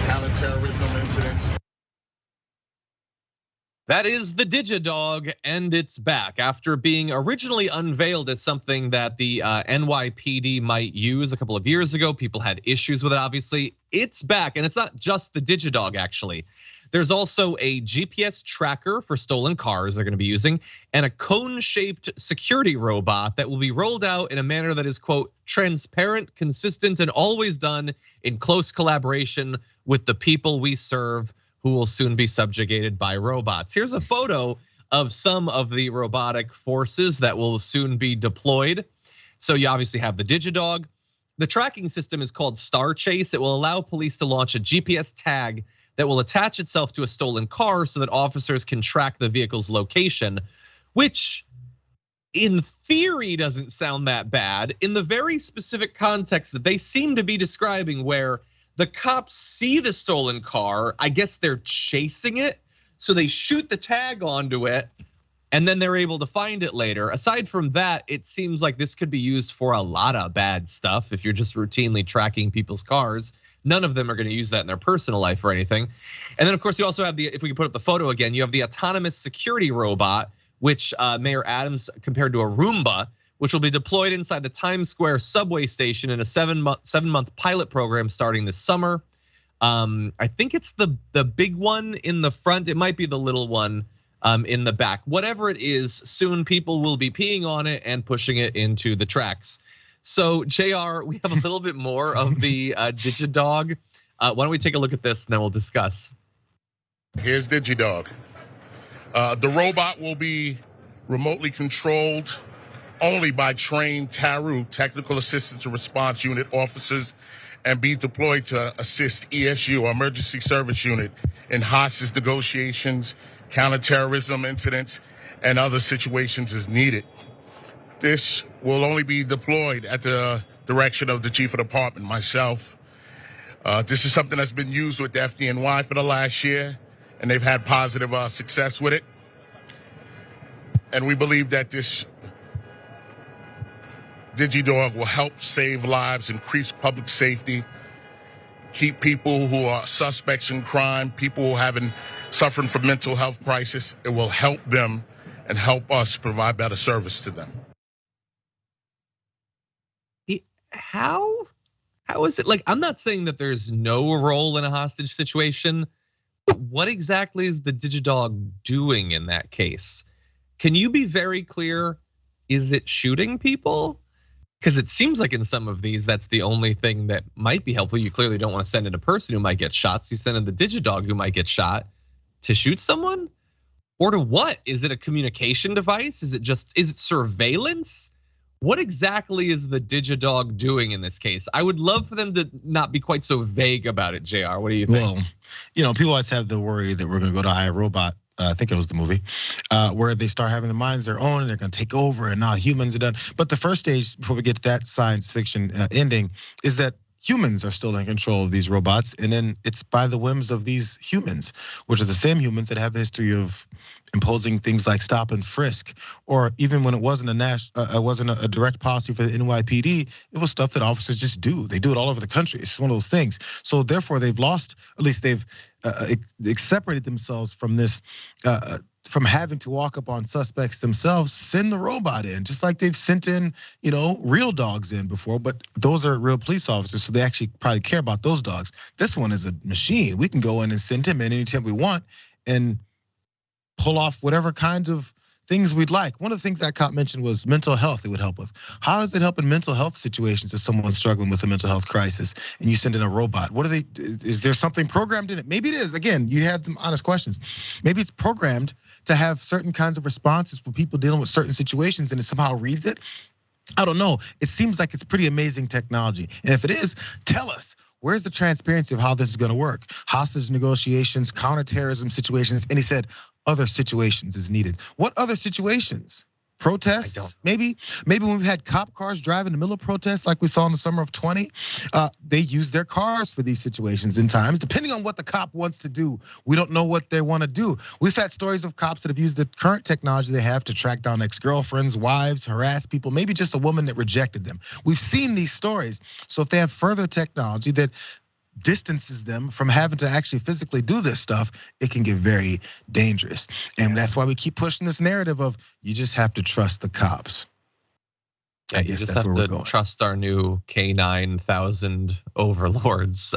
counterterrorism incidents. That is the Digidog, and it's back. After being originally unveiled as something that the NYPD might use a couple of years ago, people had issues with it, obviously. It's back, and it's not just the Digidog, actually. There's also a GPS tracker for stolen cars they're gonna be using, and a cone-shaped security robot that will be rolled out in a manner that is, quote, transparent, consistent, and always done in close collaboration with the people we serve, who will soon be subjugated by robots. Here's a photo of some of the robotic forces that will soon be deployed. So you obviously have the Digidog. The tracking system is called Star Chase. It will allow police to launch a GPS tag that will attach itself to a stolen car so that officers can track the vehicle's location, which in theory doesn't sound that bad. In the very specific context that they seem to be describing, where the cops see the stolen car, I guess they're chasing it, so they shoot the tag onto it, and then they're able to find it later. Aside from that, it seems like this could be used for a lot of bad stuff if you're just routinely tracking people's cars. None of them are going to use that in their personal life or anything. And then of course you also have if we can put up the photo again, you have the autonomous security robot, which Mayor Adams compared to a Roomba, which will be deployed inside the Times Square subway station in a 7-month pilot program starting this summer. I think it's the big one in the front. It might be the little one in the back. Whatever it is, soon people will be peeing on it and pushing it into the tracks. So JR, we have a little bit more of the Digidog. Why don't we take a look at this and then we'll discuss. Here's Digidog. The robot will be remotely controlled only by trained TARU, Technical Assistance and Response Unit officers, and be deployed to assist ESU, or Emergency Service Unit, in hostage negotiations, counterterrorism incidents, and other situations as needed. This will only be deployed at the direction of the Chief of Department, myself. This is something that's been used with the FDNY for the last year, and they've had positive success with it. And we believe that this Digidog will help save lives, increase public safety, keep people who are suspects in crime, people who are suffering from mental health crisis. It will help them and help us provide better service to them. How is it? Like, I'm not saying that there's no role in a hostage situation, but what exactly is the Digidog doing in that case? Can you be very clear? Is it shooting people? Because it seems like in some of these, that's the only thing that might be helpful. You clearly don't want to send in a person who might get shot. So you send in the Digidog who might get shot to shoot someone? Or to what? Is it a communication device? Is it surveillance? What exactly is the Digidog doing in this case? I would love for them to not be quite so vague about it, JR. What do you think? Well, people always have the worry that we're gonna go to iRobot. I think it was the movie, where they start having the minds their own and they're gonna take over and now humans are done. But the first stage before we get to that science fiction ending is that humans are still in control of these robots, and then it's by the whims of these humans, which are the same humans that have a history of imposing things like stop and frisk, or even when it wasn't a direct policy for the NYPD, it was stuff that officers just do. They do it all over the country. It's one of those things. So therefore, they've lost, at least they've separated themselves from this. From having to walk up on suspects themselves, send the robot in, just like they've sent in, real dogs in before, but those are real police officers, so they actually probably care about those dogs. This one is a machine. We can go in and send him in anytime we want and pull off whatever kinds of things we'd like. One of the things that cop mentioned was mental health it would help with. How does it help in mental health situations if someone's struggling with a mental health crisis and you send in a robot? Is there something programmed in it? Maybe it is. Again, you have them honest questions. Maybe it's programmed to have certain kinds of responses for people dealing with certain situations and it somehow reads it. I don't know. It seems like it's pretty amazing technology. And if it is, tell us. Where's the transparency of how this is gonna work? Hostage negotiations, counterterrorism situations, and he said other situations is needed. What other situations? Protests, maybe when we've had cop cars driving in the middle of protests like we saw in the summer of 20, they use their cars for these situations in times, depending on what the cop wants to do. We don't know what they want to do. We've had stories of cops that have used the current technology they have to track down ex-girlfriends, wives, harass people, maybe just a woman that rejected them. We've seen these stories. So if they have further technology that distances them from having to actually physically do this stuff, it can get very dangerous. And that's why we keep pushing this narrative of you just have to trust the cops. I guess that's where we're going. Trust our new K-9000 overlords.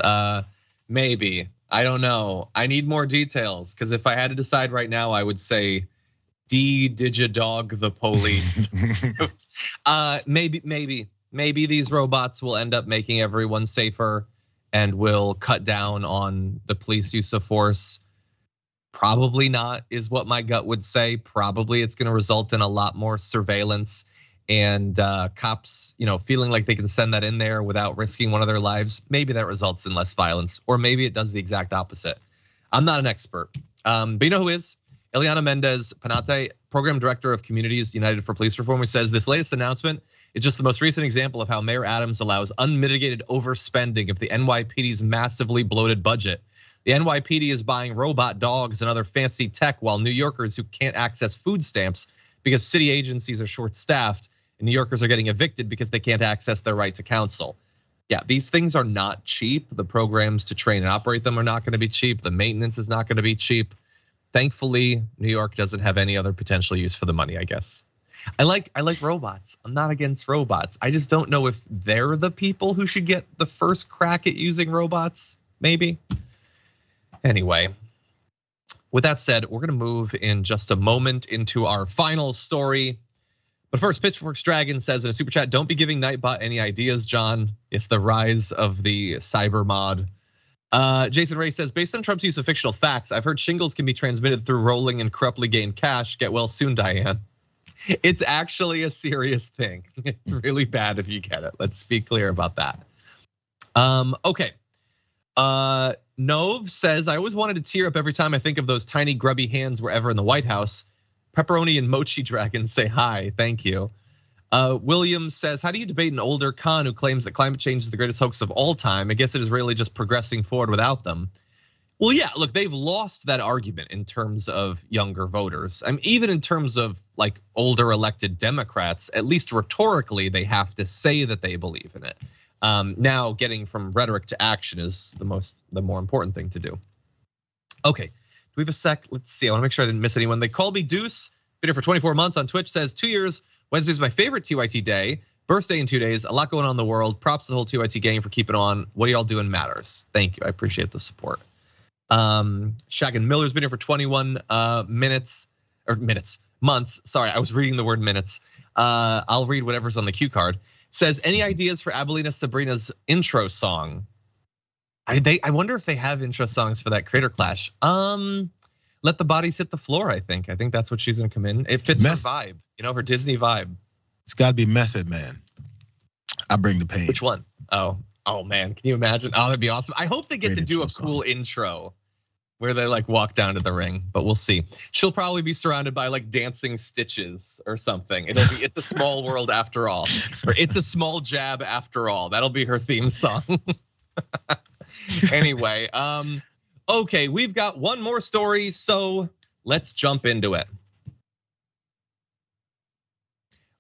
Maybe, I don't know. I need more details, because if I had to decide right now, I would say Digidog the police. Maybe these robots will end up making everyone safer and will cut down on the police use of force. Probably not, is what my gut would say. Probably it's gonna result in a lot more surveillance and cops, feeling like they can send that in there without risking one of their lives. Maybe that results in less violence, or maybe it does the exact opposite. I'm not an expert, but you know who is? Ileana Mendez Panate, Program Director of Communities United for Police Reform, who says this latest announcement is just the most recent example of how Mayor Adams allows unmitigated overspending of the NYPD's massively bloated budget. The NYPD is buying robot dogs and other fancy tech, while New Yorkers who can't access food stamps because city agencies are short-staffed, and New Yorkers are getting evicted because they can't access their right to counsel. Yeah, these things are not cheap. The programs to train and operate them are not going to be cheap. The maintenance is not going to be cheap. Thankfully, New York doesn't have any other potential use for the money, I guess. I like robots. I'm not against robots. I just don't know if they're the people who should get the first crack at using robots, maybe. Anyway, with that said, we're gonna move in just a moment into our final story. But first, Pitchfork's Dragon says in a super chat, don't be giving Nightbot any ideas, John. It's the rise of the cyber mod. Jason Ray says, based on Trump's use of fictional facts, I've heard shingles can be transmitted through rolling and corruptly gained cash. Get well soon, Dianne. It's actually a serious thing. It's really bad if you get it. Let's be clear about that. Okay. Nove says, I always wanted to tear up every time I think of those tiny grubby hands wherever in the White House. Pepperoni and Mochi Dragon say hi, thank you. William says, how do you debate an older con who claims that climate change is the greatest hoax of all time? I guess it is really just progressing forward without them. Well, yeah, look, they've lost that argument in terms of younger voters. I mean, even in terms of like older elected Democrats, at least rhetorically, they have to say that they believe in it. Now, getting from rhetoric to action is the more important thing to do. Okay, do we have a sec? Let's see. I want to make sure I didn't miss anyone. They call me Deuce. Been here for 24 months on Twitch. Says 2 years. Wednesday's my favorite TYT day. Birthday in 2 days. A lot going on in the world. Props to the whole TYT gang for keeping on. What are y'all doing matters. Thank you. I appreciate the support. Shagan Miller's been here for 21 months. Sorry, I was reading the word minutes. I'll read whatever's on the cue card. Says, any ideas for Abelina Sabrina's intro song? I wonder if they have intro songs for that Creator Clash. Let the Bodies Hit the Floor, I think that's what she's gonna come in. It fits her vibe, her Disney vibe. It's gotta be Method Man. I bring the pain. Which one? Oh man, can you imagine? Oh, that'd be awesome. I hope they get to do a cool intro where they like walk down to the ring, but we'll see. She'll probably be surrounded by like dancing stitches or something. It'll be It's a Small World After All, or It's a Small Jab After All. That'll be her theme song. Anyway, okay, we've got one more story, so let's jump into it.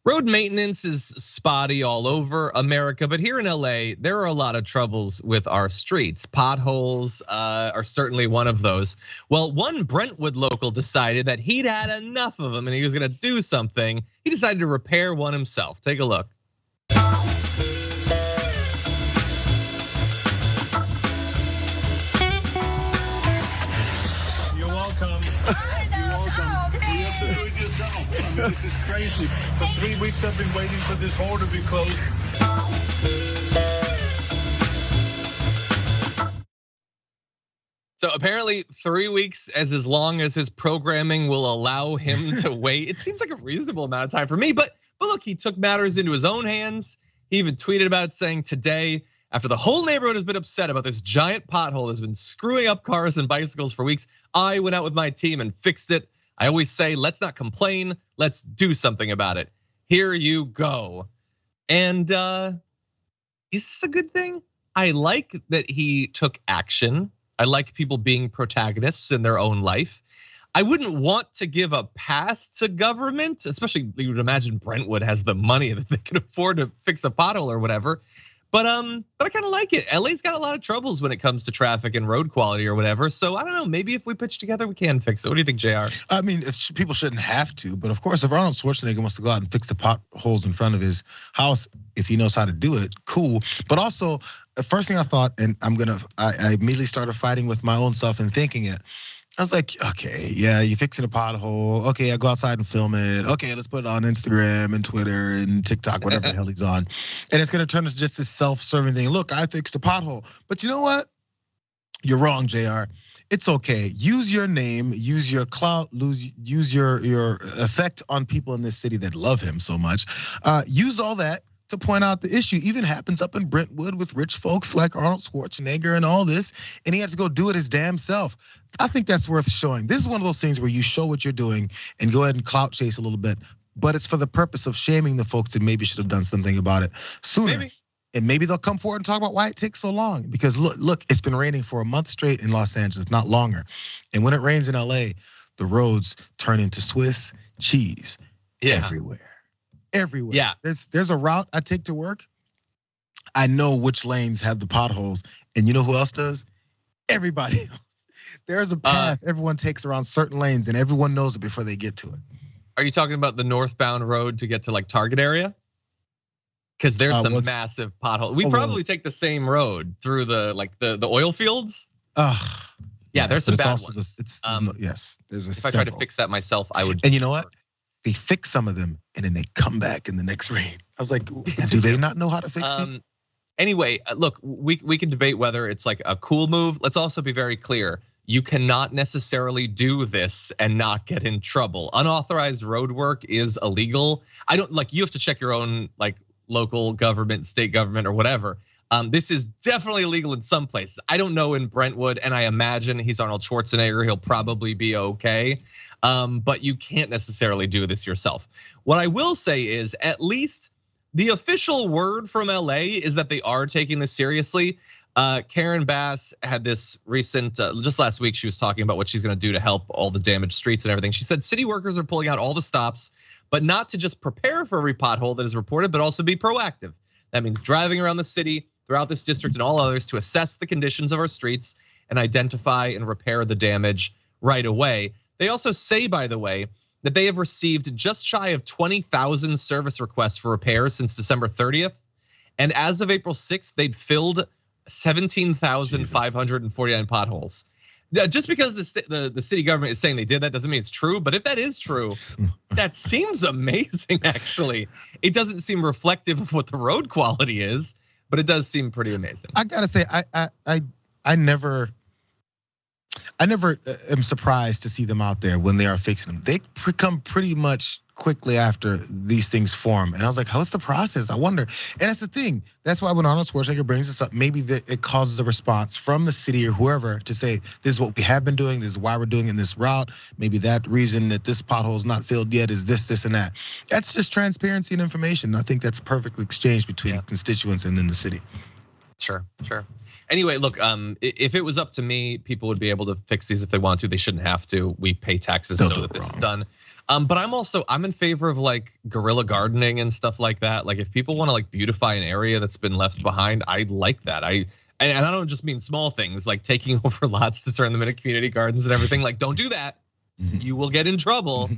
Road maintenance is spotty all over America, but here in LA, there are a lot of troubles with our streets. Potholes are certainly one of those. Well, one Brentwood local decided that he'd had enough of them and he was gonna do something. He decided to repair one himself. Take a look. You're welcome. This is crazy. For 3 weeks I've been waiting for this hole to be closed. So apparently 3 weeks as long as his programming will allow him to wait. It seems like a reasonable amount of time for me, but look, he took matters into his own hands. He even tweeted about it saying, today, after the whole neighborhood has been upset about this giant pothole that's been screwing up cars and bicycles for weeks, I went out with my team and fixed it. I always say, let's not complain, let's do something about it. Here you go. And is this a good thing? I like that he took action. I like people being protagonists in their own life. I wouldn't want to give a pass to government, especially you would imagine Brentwood has the money that they can afford to fix a pothole or whatever. But I kind of like it. LA's got a lot of troubles when it comes to traffic and road quality or whatever. So I don't know, maybe if we pitch together, we can fix it. What do you think, Jayar? I mean, people shouldn't have to, but of course, if Arnold Schwarzenegger wants to go out and fix the potholes in front of his house, if he knows how to do it, cool. But also, the first thing I thought, and I immediately started fighting with my own self and thinking it. I was like, okay, yeah, you're fixing a pothole. Okay, I go outside and film it. Okay, let's put it on Instagram and Twitter and TikTok, whatever the hell he's on. And it's gonna turn into just this self-serving thing. Look, I fixed a pothole. But you know what? You're wrong, JR. It's okay. Use your name, use your clout, use your effect on people in this city that love him so much. Use all that to point out the issue. Even happens up in Brentwood with rich folks like Arnold Schwarzenegger and all this, and he had to go do it his damn self. I think that's worth showing. This is one of those things where you show what you're doing and go ahead and clout chase a little bit, but it's for the purpose of shaming the folks that maybe should have done something about it sooner. Maybe. And maybe they'll come forward and talk about why it takes so long. Because look, it's been raining for a month straight in Los Angeles, not longer. And when it rains in LA, the roads turn into Swiss cheese everywhere. Everywhere. Yeah. There's a route I take to work. I know which lanes have the potholes, and you know who else does? Everybody else. There's a path everyone takes around certain lanes, and everyone knows it before they get to it. Are you talking about the northbound road to get to like Target area? Because there's some massive potholes. We probably take the same road through the oil fields. Yeah, yes, there's some bad ones. Yes, there's a. If I tried to fix that myself, I would. And you know what? They fix some of them, and then they come back in the next rain. I was like, do they not know how to fix them? Anyway, look, we can debate whether it's like a cool move. Let's also be very clear. You cannot necessarily do this and not get in trouble. Unauthorized road work is illegal. You have to check your own like local government, state government, or whatever. This is definitely illegal in some places. I don't know in Brentwood, and I imagine he's Arnold Schwarzenegger. He'll probably be okay. But you can't necessarily do this yourself. What I will say is at least the official word from LA is that they are taking this seriously. Karen Bass had this recent, just last week, she was talking about what she's gonna do to help all the damaged streets and everything. She said city workers are pulling out all the stops, but not to just prepare for every pothole that is reported, but also be proactive. That means driving around the city, throughout this district and all others to assess the conditions of our streets and identify and repair the damage right away. They also say, by the way, that they have received just shy of 20,000 service requests for repairs since December 30th. And as of April 6th, they'd filled 17,549 potholes. Just because the city government is saying they did that doesn't mean it's true. But if that is true, that seems amazing, actually. It doesn't seem reflective of what the road quality is, but it does seem pretty amazing. I gotta say, I never am surprised to see them out there when they are fixing them. They come pretty much quickly after these things form. And I was like, how's the process? I wonder. And that's the thing. That's why when Arnold Schwarzenegger brings this up, maybe it causes a response from the city or whoever to say, this is what we have been doing. This is why we're doing in this route. Maybe that reason that this pothole is not filled yet is this, and that. That's just transparency and information. I think that's perfectly exchanged between constituents and in the city. Sure. Anyway, look, if it was up to me, people would be able to fix these if they want to. They shouldn't have to. We pay taxes so that this is done. But I'm in favor of like guerrilla gardening and stuff like that. Like if people want to like beautify an area that's been left behind, I like that. And I don't just mean small things like taking over lots to turn them into community gardens and everything. Like don't do that. You will get in trouble.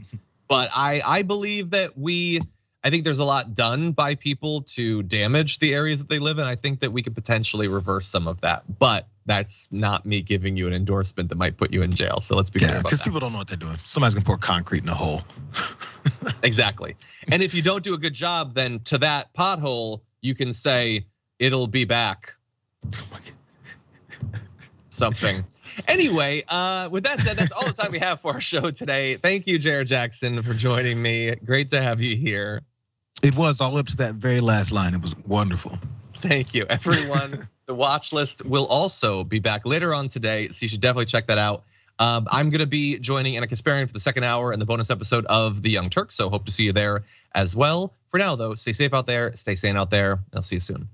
But I believe that I think there's a lot done by people to damage the areas that they live in. I think that we could potentially reverse some of that, but that's not me giving you an endorsement that might put you in jail. So let's be clear about that. Because people don't know what they're doing. Somebody's gonna pour concrete in a hole. Exactly. And if you don't do a good job, then to that pothole, you can say it'll be back. Something. Anyway, with that said, that's all the time we have for our show today. Thank you, Jayar Jackson, for joining me. Great to have you here. It was all up to that very last line. It was wonderful. Thank you, everyone. The watch list will also be back later on today, so you should definitely check that out. I'm gonna be joining Anna Kasparian for the second hour and the bonus episode of The Young Turks, so hope to see you there as well. For now, though, stay safe out there, stay sane out there, and I'll see you soon.